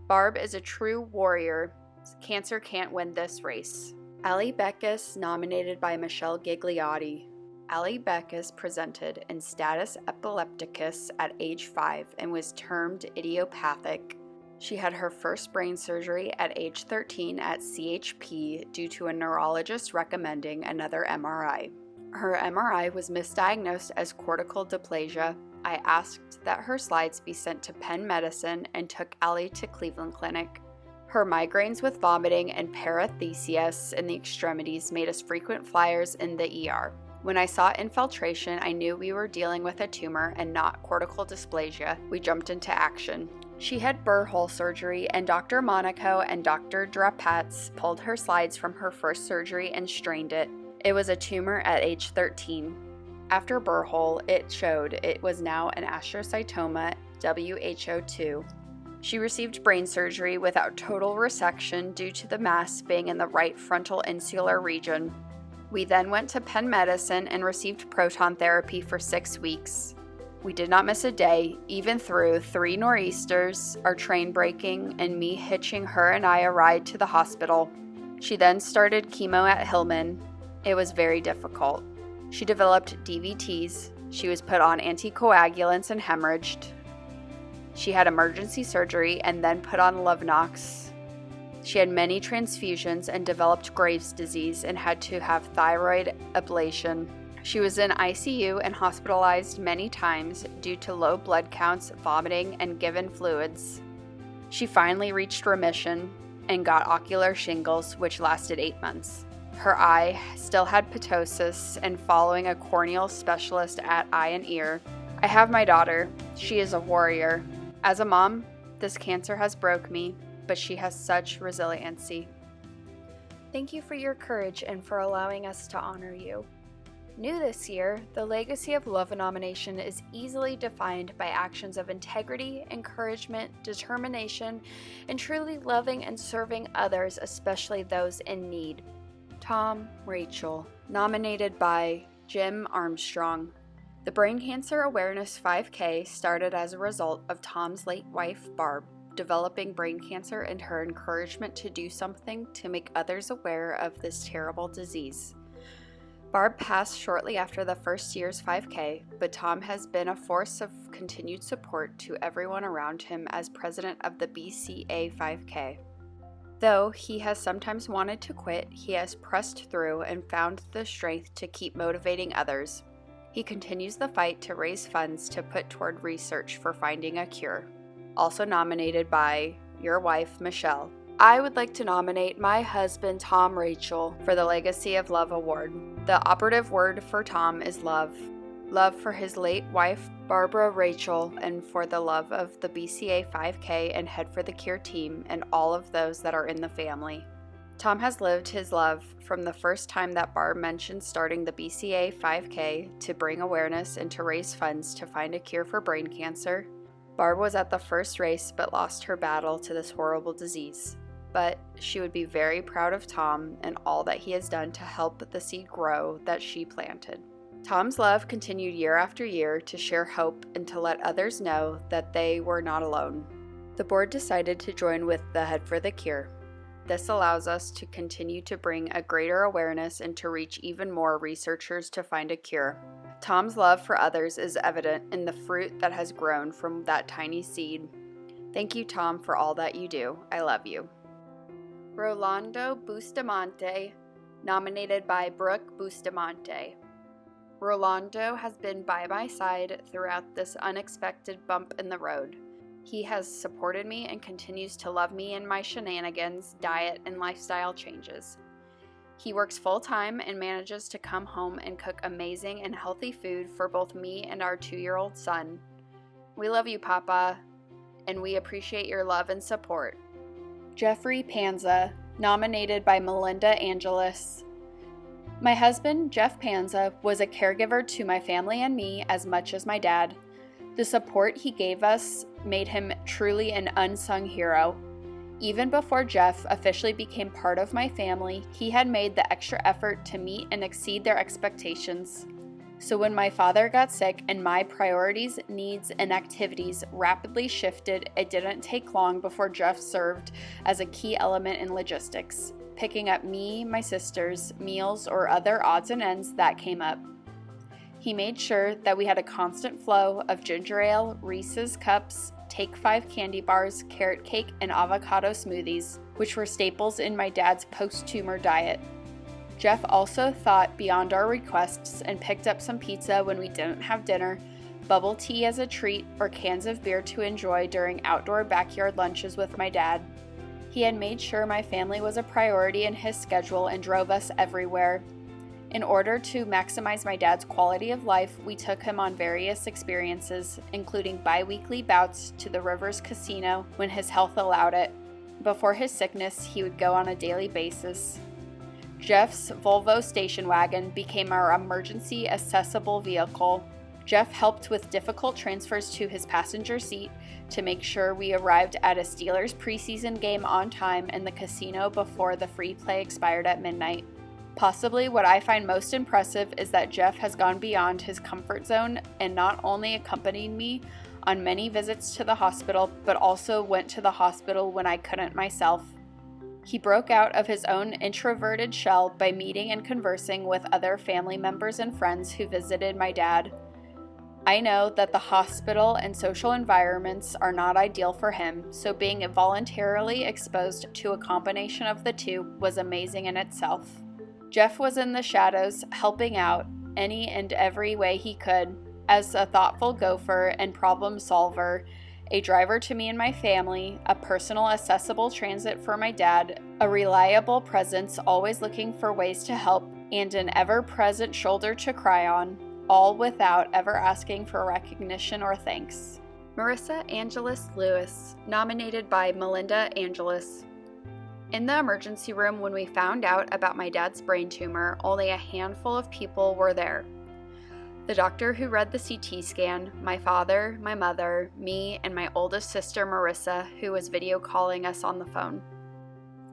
Barb is a true warrior. Cancer can't win this race. Ellie Beckis, nominated by Michelle Gigliotti. Ellie Beckis presented in status epilepticus at age 5 and was termed idiopathic. She had her first brain surgery at age 13 at CHP due to a neurologist recommending another MRI. Her MRI was misdiagnosed as cortical dysplasia. I asked that her slides be sent to Penn Medicine and took Ellie to Cleveland Clinic. Her migraines with vomiting and paresthesias in the extremities made us frequent flyers in the ER. When I saw infiltration, I knew we were dealing with a tumor and not cortical dysplasia. We jumped into action. She had burr hole surgery, and Dr. Monaco and Dr. Drapatz pulled her slides from her first surgery and strained it. It was a tumor at age 13. After burr hole, it showed it was now an astrocytoma WHO2. She received brain surgery without total resection due to the mass being in the right frontal insular region. We then went to Penn Medicine and received proton therapy for 6 weeks. We did not miss a day, even through 3 nor'easters, our train breaking, and me hitching her and I a ride to the hospital. She then started chemo at Hillman. It was very difficult. She developed DVTs. She was put on anticoagulants and hemorrhaged. She had emergency surgery and then put on Lovenox. She had many transfusions and developed Graves' disease and had to have thyroid ablation. She was in ICU and hospitalized many times due to low blood counts, vomiting, and given fluids. She finally reached remission and got ocular shingles, which lasted 8 months. Her eye still had ptosis, and following a corneal specialist at eye and ear. I have my daughter. She is a warrior. As a mom, this cancer has broke me, but she has such resiliency. Thank you for your courage and for allowing us to honor you. New this year, the legacy of Love Nomination is easily defined by actions of integrity, encouragement, determination, and truly loving and serving others, especially those in need. Tom Rachel, nominated by Jim Armstrong. The Brain Cancer Awareness 5K started as a result of Tom's late wife, Barb, developing brain cancer and her encouragement to do something to make others aware of this terrible disease. Barb passed shortly after the first year's 5K, but Tom has been a force of continued support to everyone around him as president of the BCA 5K. Though he has sometimes wanted to quit, he has pressed through and found the strength to keep motivating others. He continues the fight to raise funds to put toward research for finding a cure. Also nominated by your wife, Michelle. I would like to nominate my husband, Tom Rachel, for the Legacy of Love Award. The operative word for Tom is love. Love for his late wife, Barbara Rachel, and for the love of the BCA 5K and Head for the Cure team and all of those that are in the family. Tom has lived his love from the first time that Barb mentioned starting the BCA 5K to bring awareness and to raise funds to find a cure for brain cancer. Barb was at the first race but lost her battle to this horrible disease. But she would be very proud of Tom and all that he has done to help the seed grow that she planted. Tom's love continued year after year to share hope and to let others know that they were not alone. The board decided to join with the Head for the Cure. This allows us to continue to bring a greater awareness and to reach even more researchers to find a cure. Tom's love for others is evident in the fruit that has grown from that tiny seed. Thank you, Tom, for all that you do. I love you. Rolando Bustamante, nominated by Brooke Bustamante. Rolando has been by my side throughout this unexpected bump in the road. He has supported me and continues to love me in my shenanigans, diet, and lifestyle changes. He works full-time and manages to come home and cook amazing and healthy food for both me and our 2-year-old son. We love you, Papa, and we appreciate your love and support. Jeffrey Panza, nominated by Melinda Angelus. My husband, Jeff Panza, was a caregiver to my family and me as much as my dad. The support he gave us made him truly an unsung hero. Even before Jeff officially became part of my family, he had made the extra effort to meet and exceed their expectations. So when my father got sick and my priorities, needs, and activities rapidly shifted, it didn't take long before Jeff served as a key element in logistics, picking up me, my sisters, meals, or other odds and ends that came up. He made sure that we had a constant flow of ginger ale, Reese's cups, Take 5 candy bars, carrot cake, and avocado smoothies, which were staples in my dad's post-tumor diet. Jeff also thought beyond our requests and picked up some pizza when we didn't have dinner, bubble tea as a treat, or cans of beer to enjoy during outdoor backyard lunches with my dad. He had made sure my family was a priority in his schedule and drove us everywhere. In order to maximize my dad's quality of life, we took him on various experiences, including bi-weekly bouts to the Rivers Casino when his health allowed it. Before his sickness, he would go on a daily basis. Jeff's Volvo station wagon became our emergency accessible vehicle. Jeff helped with difficult transfers to his passenger seat to make sure we arrived at a Steelers preseason game on time in the casino before the free play expired at midnight. Possibly what I find most impressive is that Jeff has gone beyond his comfort zone and not only accompanied me on many visits to the hospital, but also went to the hospital when I couldn't myself. He broke out of his own introverted shell by meeting and conversing with other family members and friends who visited my dad. I know that the hospital and social environments are not ideal for him, so being voluntarily exposed to a combination of the two was amazing in itself. Jeff was in the shadows, helping out any and every way he could, as a thoughtful gopher and problem solver, a driver to me and my family, a personal accessible transit for my dad, a reliable presence always looking for ways to help, and an ever-present shoulder to cry on, all without ever asking for recognition or thanks. Marissa Angelus Lewis, nominated by Melinda Angelus. In the emergency room when we found out about my dad's brain tumor, only a handful of people were there. The doctor who read the CT scan, my father, my mother, me, and my oldest sister Marissa, who was video calling us on the phone.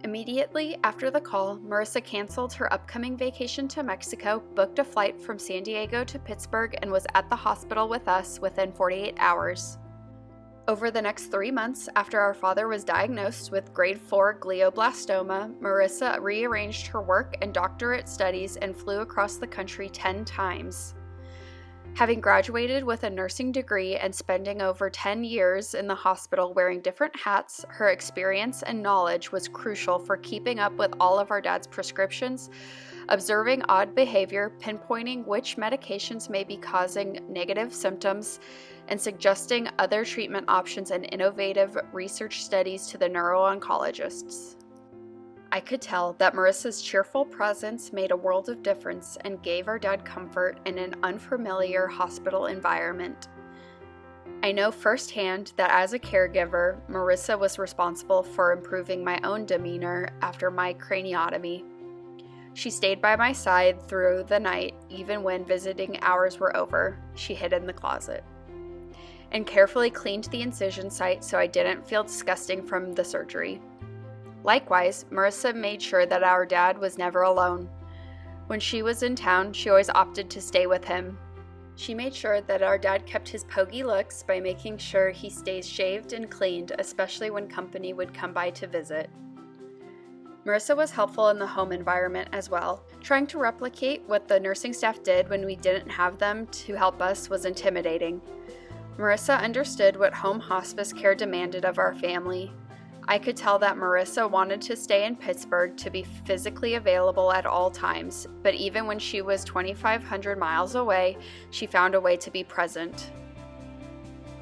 Immediately after the call, Marissa canceled her upcoming vacation to Mexico, booked a flight from San Diego to Pittsburgh, and was at the hospital with us within 48 hours. Over the next 3 months after our father was diagnosed with grade 4 glioblastoma, Marissa rearranged her work and doctorate studies and flew across the country 10 times. Having graduated with a nursing degree and spending over 10 years in the hospital wearing different hats, her experience and knowledge was crucial for keeping up with all of our dad's prescriptions, observing odd behavior, pinpointing which medications may be causing negative symptoms, and suggesting other treatment options and innovative research studies to the neuro-oncologists. I could tell that Marissa's cheerful presence made a world of difference and gave our dad comfort in an unfamiliar hospital environment. I know firsthand that as a caregiver, Marissa was responsible for improving my own demeanor after my craniotomy. She stayed by my side through the night, even when visiting hours were over. She hid in the closet and carefully cleaned the incision site so I didn't feel disgusting from the surgery. Likewise, Marissa made sure that our dad was never alone. When she was in town, she always opted to stay with him. She made sure that our dad kept his pokey looks by making sure he stays shaved and cleaned, especially when company would come by to visit. Marissa was helpful in the home environment as well. Trying to replicate what the nursing staff did when we didn't have them to help us was intimidating. Marissa understood what home hospice care demanded of our family. I could tell that Marissa wanted to stay in Pittsburgh to be physically available at all times, but even when she was 2,500 miles away, she found a way to be present.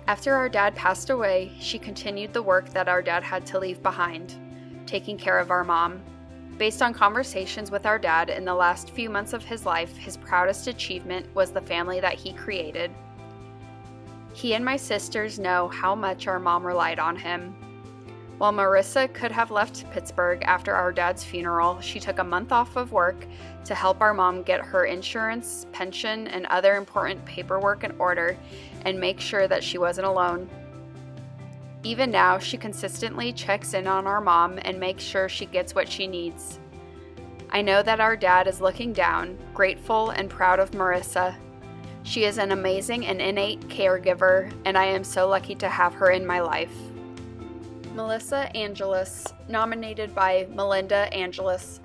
After our dad passed away, she continued the work that our dad had to leave behind, taking care of our mom. Based on conversations with our dad in the last few months of his life, his proudest achievement was the family that he created. He and my sisters know how much our mom relied on him. While Marissa could have left Pittsburgh after our dad's funeral, she took a month off of work to help our mom get her insurance, pension, and other important paperwork in order and make sure that she wasn't alone. Even now, she consistently checks in on our mom and makes sure she gets what she needs. I know that our dad is looking down, grateful and proud of Marissa. She is an amazing and innate caregiver, and I am so lucky to have her in my life. Melissa Angelus, nominated by Melinda Angelus.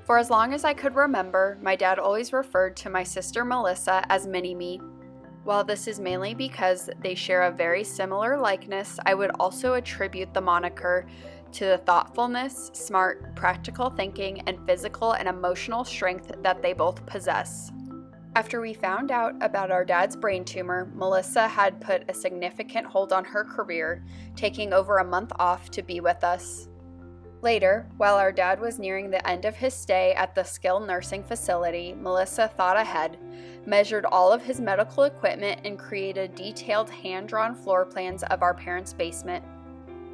For as long as I could remember, my dad always referred to my sister Melissa as Mini-Me. While this is mainly because they share a very similar likeness, I would also attribute the moniker to the thoughtfulness, smart, practical thinking, and physical and emotional strength that they both possess. After we found out about our dad's brain tumor, Melissa had put a significant hold on her career, taking over a month off to be with us. Later, while our dad was nearing the end of his stay at the skilled nursing facility, Melissa thought ahead, measured all of his medical equipment, and created detailed hand-drawn floor plans of our parents' basement.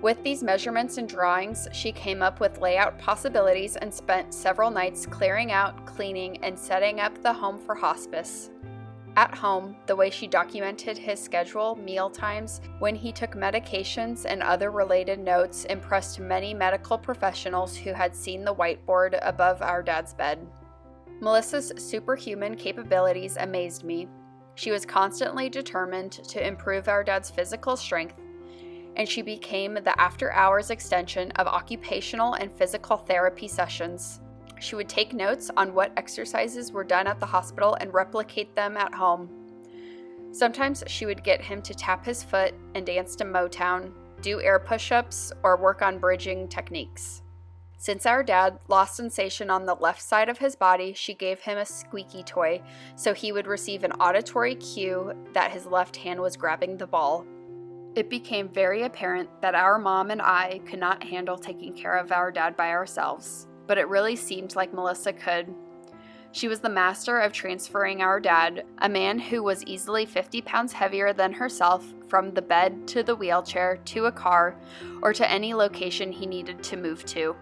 With these measurements and drawings, she came up with layout possibilities and spent several nights clearing out, cleaning, and setting up the home for hospice. At home, the way she documented his schedule, meal times, when he took medications, and other related notes impressed many medical professionals who had seen the whiteboard above our dad's bed. Melissa's superhuman capabilities amazed me. She was constantly determined to improve our dad's physical strength, and she became the after-hours extension of occupational and physical therapy sessions. She would take notes on what exercises were done at the hospital and replicate them at home. Sometimes she would get him to tap his foot and dance to Motown, do air push-ups, or work on bridging techniques. Since our dad lost sensation on the left side of his body, she gave him a squeaky toy so he would receive an auditory cue that his left hand was grabbing the ball. It became very apparent that our mom and I could not handle taking care of our dad by ourselves, but it really seemed like Melissa could. She was the master of transferring our dad, a man who was easily 50 pounds heavier than herself, from the bed to the wheelchair to a car or to any location he needed to move to.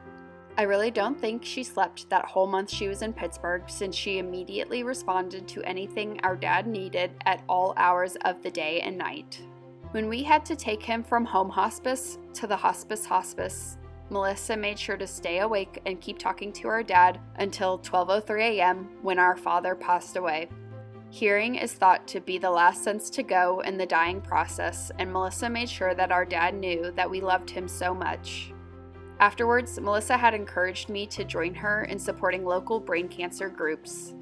I really don't think she slept that whole month she was in Pittsburgh, since she immediately responded to anything our dad needed at all hours of the day and night. When we had to take him from home hospice to the hospice, Melissa made sure to stay awake and keep talking to our dad until 12:03 a.m. when our father passed away. Hearing is thought to be the last sense to go in the dying process, and Melissa made sure that our dad knew that we loved him so much. Afterwards, Melissa had encouraged me to join her in supporting local brain cancer groups.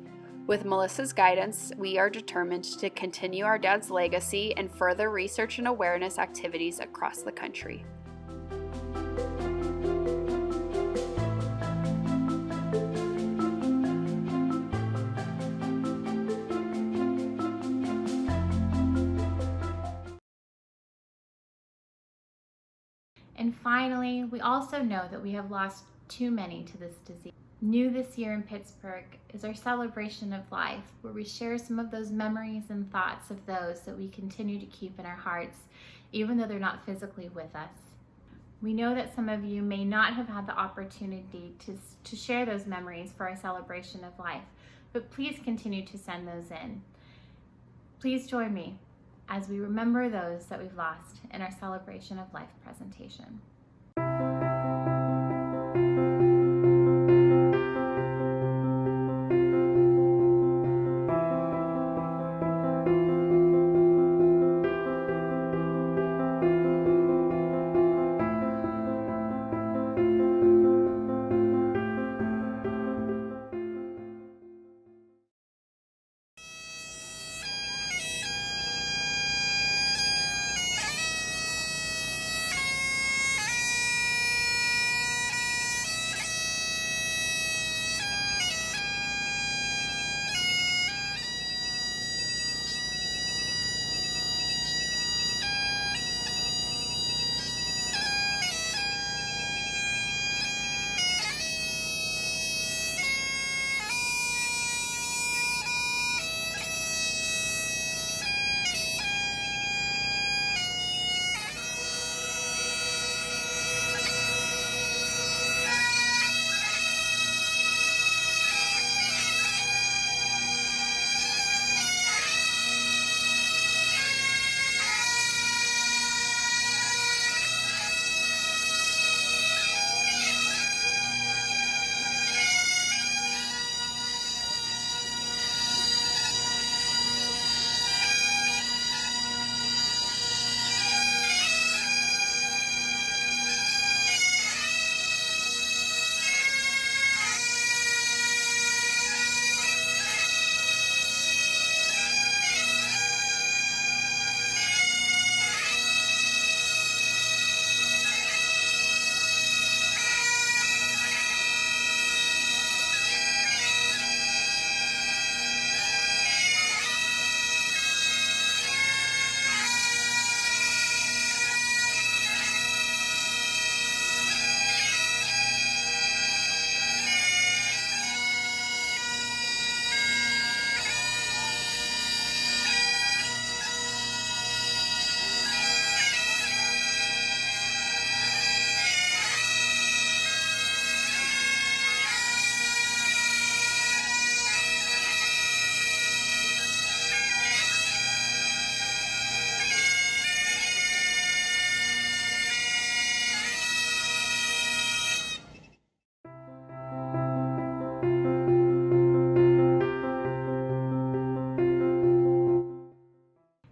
With Melissa's guidance, we are determined to continue our dad's legacy and further research and awareness activities across the country. And finally, we also know that we have lost too many to this disease. New this year in Pittsburgh is our celebration of life, where we share some of those memories and thoughts of those that we continue to keep in our hearts, even though they're not physically with us. We know that some of you may not have had the opportunity to share those memories for our celebration of life, but please continue to send those in. Please join me as we remember those that we've lost in our celebration of life presentation.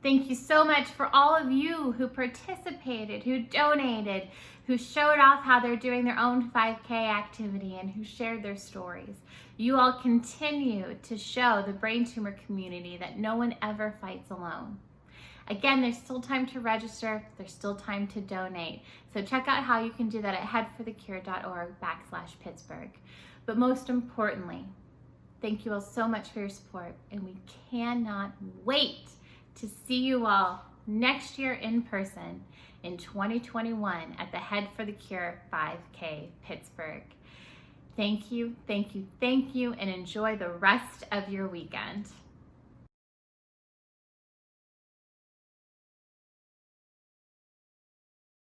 Thank you so much for all of you who participated, who donated, who showed off how they're doing their own 5K activity, and who shared their stories. You all continue to show the brain tumor community that no one ever fights alone. Again, there's still time to register. There's still time to donate. So check out how you can do that at headforthecure.org/Pittsburgh. But most importantly, thank you all so much for your support, and we cannot wait to see you all next year in person in 2021 at the Head for the Cure 5K Pittsburgh. Thank you, thank you, thank you, and enjoy the rest of your weekend.